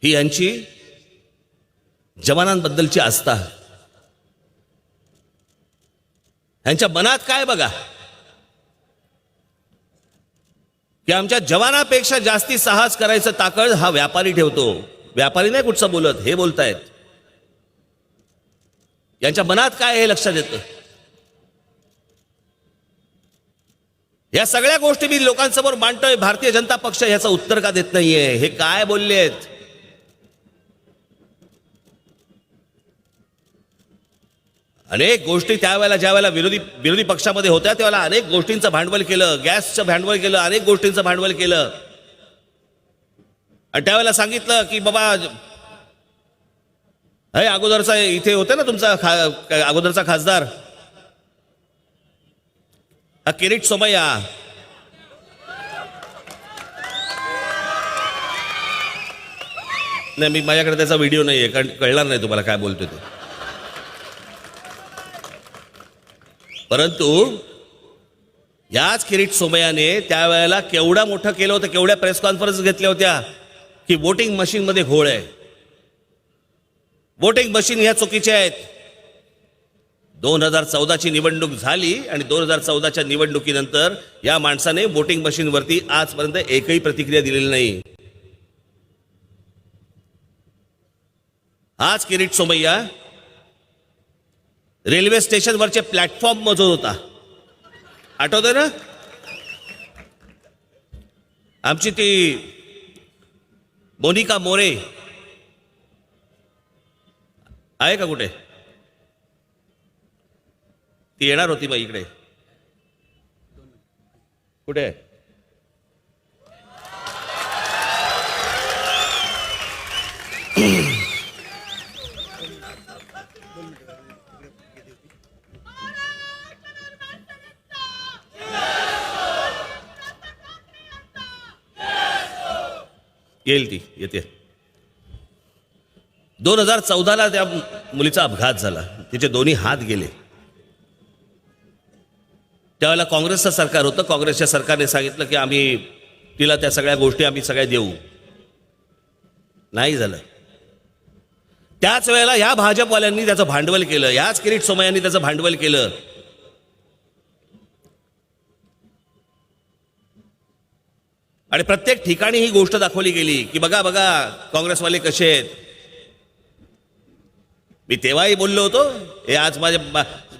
ही यांची जवानांबद्दलची आस्था. यांच्या मनात काय बघा की आमच्या जवानापेक्षा जास्ती साहस करायचं ताकद हा व्यापारी ठेवतो. व्यापारी नाही कुठचं बोलत, हे बोलतायत. यांच्या मनात काय हे लक्षात येतं. या सगळ्या गोष्टी मी लोकांसमोर मांडतोय. भारतीय जनता पक्ष याचं उत्तर का देत नाहीये. हे काय बोलले आहेत. अनेक गोष्टी त्यावेळेला ज्यावेळेला विरोधी पक्षामध्ये होत्या त्यावेळेला अनेक गोष्टींचं भांडवल केलं. गॅसचं भांडवल केलं, अनेक गोष्टींचं भांडवल केलं. आणि त्यावेळेला सांगितलं की बाबा हे अगोदरचा इथे होते ना तुमचा अगोदरचा खासदार हा किरीट सोमय्या, नाही मी माझ्याकडे त्याचा व्हिडिओ नाहीये कारण कळणार नाही तुम्हाला काय बोलतोय ते. परंतु याच किरीट सोमय्याने त्यावेळेला केवढा मोठं केलं होतं, केवढ्या प्रेस कॉन्फरन्स घेतल्या होत्या की वोटिंग मशीन मध्ये घोळ आहे, वोटिंग मशीन ह्या चुकीच्या आहेत. 2014ची निवडणूक झाली आणि 2014च्या निवडणुकीनंतर या माणसाने वोटिंग मशीनवरती आजपर्यंत एकही प्रतिक्रिया दिलेली नाही. आज किरीट सोमय्या रेल्वे स्टेशनवरचे प्लॅटफॉर्म मोजत होता. आठवतंय ना आमची ती मोनिका मोरे आहे का कुठे, ती येणार होती मग इकडे. कुठे आहे? येईल, ती येते. 2014ला त्या मुलीचा अपघात झाला, तिचे दोन्ही हात गेले. त्यावेळेला काँग्रेसचं सरकार होतं. काँग्रेसच्या सरकारने सांगितलं की आम्ही तिला त्या सगळ्या गोष्टी आम्ही सगळ्या देऊ. नाही झालं. त्याच वेळेला ह्या भाजपवाल्यांनी त्याचं भांडवल केलं, ह्याच किरीट सोमय्यांनी त्याचं भांडवल केलं. आणि प्रत्येक ठिकाणी ही गोष्ट दाखवली गेली की बघा बघा काँग्रेसवाले कसे आहेत. मी तेव्हाही बोललो होतो, हे आज माझे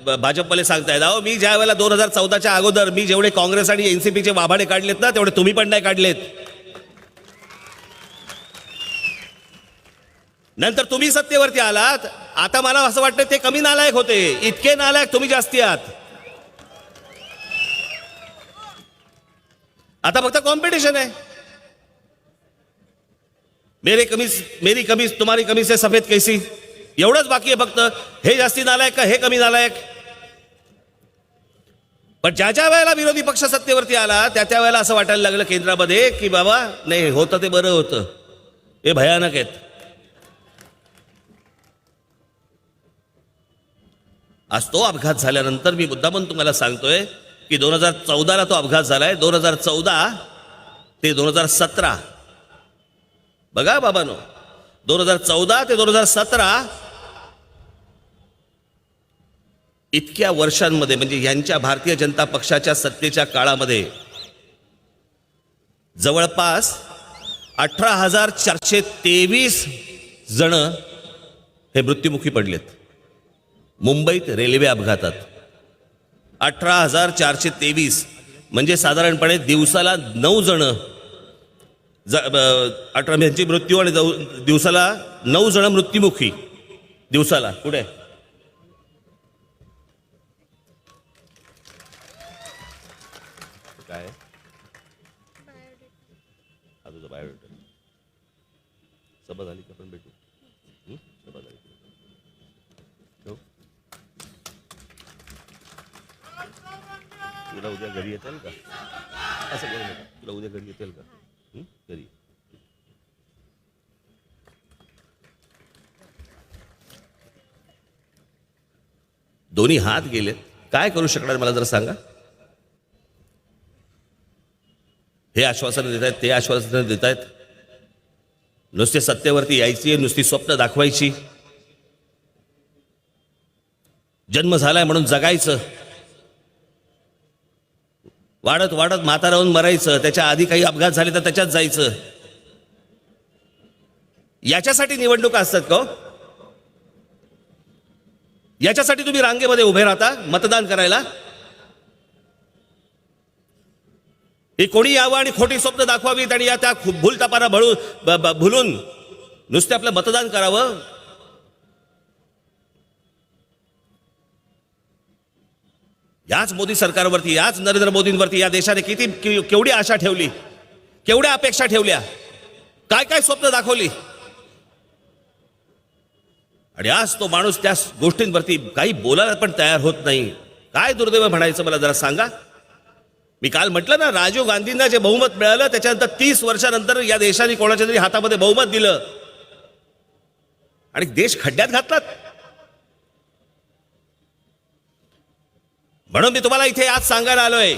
भाजपवाले सांगतायत अहो मी ज्या वेळेला 2014च्या अगोदर मी जेवढे काँग्रेस आणि एनसीपीचे वाभाडे काढलेत ना तेवढे तुम्ही पण नाही काढलेत. नंतर तुम्ही सत्तेवरती आलात. आता मला असं वाटतं ते कमी नालायक होते, इतके नालायक तुम्ही जास्ती आहात. आता फक्त कॉम्पिटिशन आहे. मेरी कमीज तुम्हारी कमीज से सफेद कैसी, एवढंच बाकी आहे फक्त. हे जास्ती नालायक का हे कमी नालायक. पण ज्या ज्या वेळेला विरोधी पक्ष सत्तेवरती आला त्या वेळेला असं वाटायला लागलं केंद्रामध्ये की बाबा नाही होतं ते बरं होतं, हे भयानक आहेत. आज तो अपघात झाल्यानंतर मी मुद्दामून तुम्हाला सांगतोय की 2014ला तो अपघात झालाय. 2014 ते 2017 बघा बाबांनो, 2014 ते 2017 इतक्या वर्षांमध्ये म्हणजे यांच्या भारतीय जनता पक्षाच्या सत्तेच्या काळामध्ये जवळपास 18,423 जण हे मृत्युमुखी पडलेत मुंबईत रेल्वे अपघातात. 18,423 म्हणजे साधारणपणे दिवसाला 9 जण 18 यांची मृत्यू आणि दिवसाला 9 जण मृत्युमुखी दिवसाला. कुठे सभा झाली की आपण भेटू. सभा झाली. ठेव. तुला उद्या घरी येतील का? असं करू नका. तुला उद्या घरी येतील का? घरी. दोन्ही हात गेलेत. काय करू शकणार मला जरा सांगा. हे आश्वासन देत आहेत, ते आश्वासन देत आहेत. नुसते सत्तेवरती यायची, नुसती स्वप्न दाखवायची. जन्म झालाय म्हणून जगायचं, वाढत वाढत म्हातारा होऊन मरायचं, त्याच्या आधी काही अपघात झाले तर त्याच्यात जायचं. याच्यासाठी निवडणुका असतात का? याच्यासाठी तुम्ही रांगेमध्ये उभे राहता मतदान करायला? हे कोणी यावं आणि खोटी स्वप्न दाखवावीत आणि या त्या भूलतापांना भुलून नुसते आपलं मतदान करावं? याच मोदी सरकारवरती, याच नरेंद्र मोदींवरती या देशाने केवढी आशा ठेवली, केवढ्या अपेक्षा ठेवल्या, काय काय स्वप्न दाखवली, आणि आज तो माणूस त्या गोष्टींवरती काही बोलायला पण तयार होत नाही. काय दुर्दैव म्हणायचं मला जरा सांगा. मी काल म्हटलं ना, राजीव गांधींना जे बहुमत मिळालं त्याच्यानंतर 30 वर्षानंतर या देशाने कोणाच्या तरी हातामध्ये बहुमत दिलं आणि देश खड्ड्यात घातलात. म्हणून मी तुम्हाला इथे आज सांगायला आलोय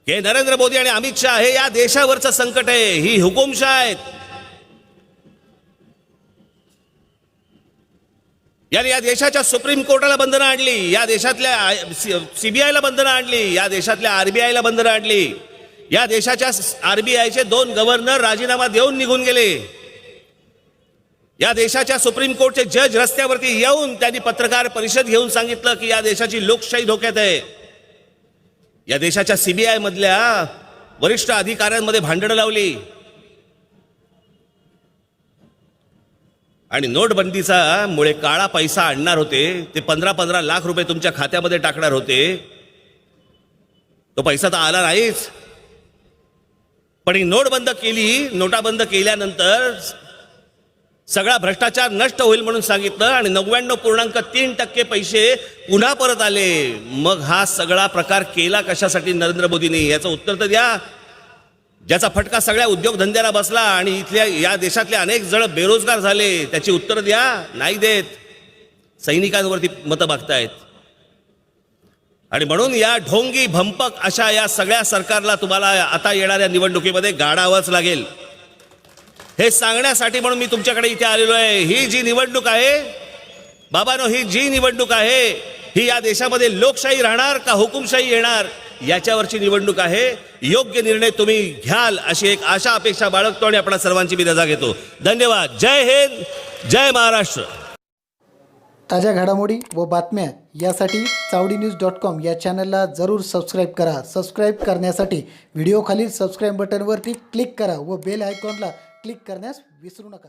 की नरेंद्र मोदी आणि अमित शहा हे या देशावरचं संकट आहे, ही हुकुमशाह आहेत. या देशाच्या सुप्रीम कोर्टाला बंधनं आणली, या देशातल्या सीबीआयला बंधनं आणली, या देशातल्या आरबीआयला बंधनं आणली. या देशाच्या आरबीआयचे 2 गव्हर्नर राजीनामा देऊन निघून गेले. या देशाच्या सुप्रीम कोर्टचे जज रस्त्यावरती येऊन त्यांनी पत्रकार परिषद घेऊन सांगितलं की या देशाची लोकशाही धोक्यात आहे. या देशाच्या सीबीआय मधल्या वरिष्ठ अधिकाऱ्यांमध्ये भांडणं लावली आणि नोटबंदीचा मुळे काळा पैसा आणणार होते, ते 15-15 लाख रुपये तुमच्या खात्यामध्ये टाकणार होते. तो पैसा तर आला नाहीच. पण ही नोट बंद केली, नोटा बंद केल्यानंतर सगळा भ्रष्टाचार नष्ट होईल म्हणून सांगितलं आणि 99.3% पैसे पुन्हा परत आले. मग हा सगळा प्रकार केला कशासाठी नरेंद्र मोदींनी? याचं उत्तर तर द्या. ज्याचा फटका सगळ्या उद्योगधंद्याला बसला आणि इथल्या या देशातले अनेक जण बेरोजगार झाले, त्याची उत्तर द्या. नाही देत. सैनिकांवरती मतं मागतायत. आणि म्हणून या ढोंगी भंपक अशा या सगळ्या सरकारला तुम्हाला आता येणाऱ्या निवडणुकीमध्ये गाडावंच लागेल. हे सांगण्यासाठी म्हणून मी तुमच्याकडे इथे आलेलो आहे. ही जी निवडणूक आहे बाबांनो, ही जी निवडणूक आहे ही या देशामध्ये लोकशाही राहणार का हुकुमशाही येणार याच्यावरची निवडणूक आहे. योग्य निर्णय तुम्ही घ्याल अशी एक आशा अपेक्षा बाळगतो आणि आपणा सर्वांची मी रजा घेतो. धन्यवाद. जय हिंद, जय महाराष्ट्र. ताज्या घडामोडी व बातम्या यासाठी चावडीन्यूज.com या चॅनलला जरूर सबस्क्राईब करा. सबस्क्राईब करण्यासाठी व्हिडिओ खालील सबस्क्राईब बटनवरती क्लिक करा व बेल आयकॉनला क्लिक करण्यास विसरू नका.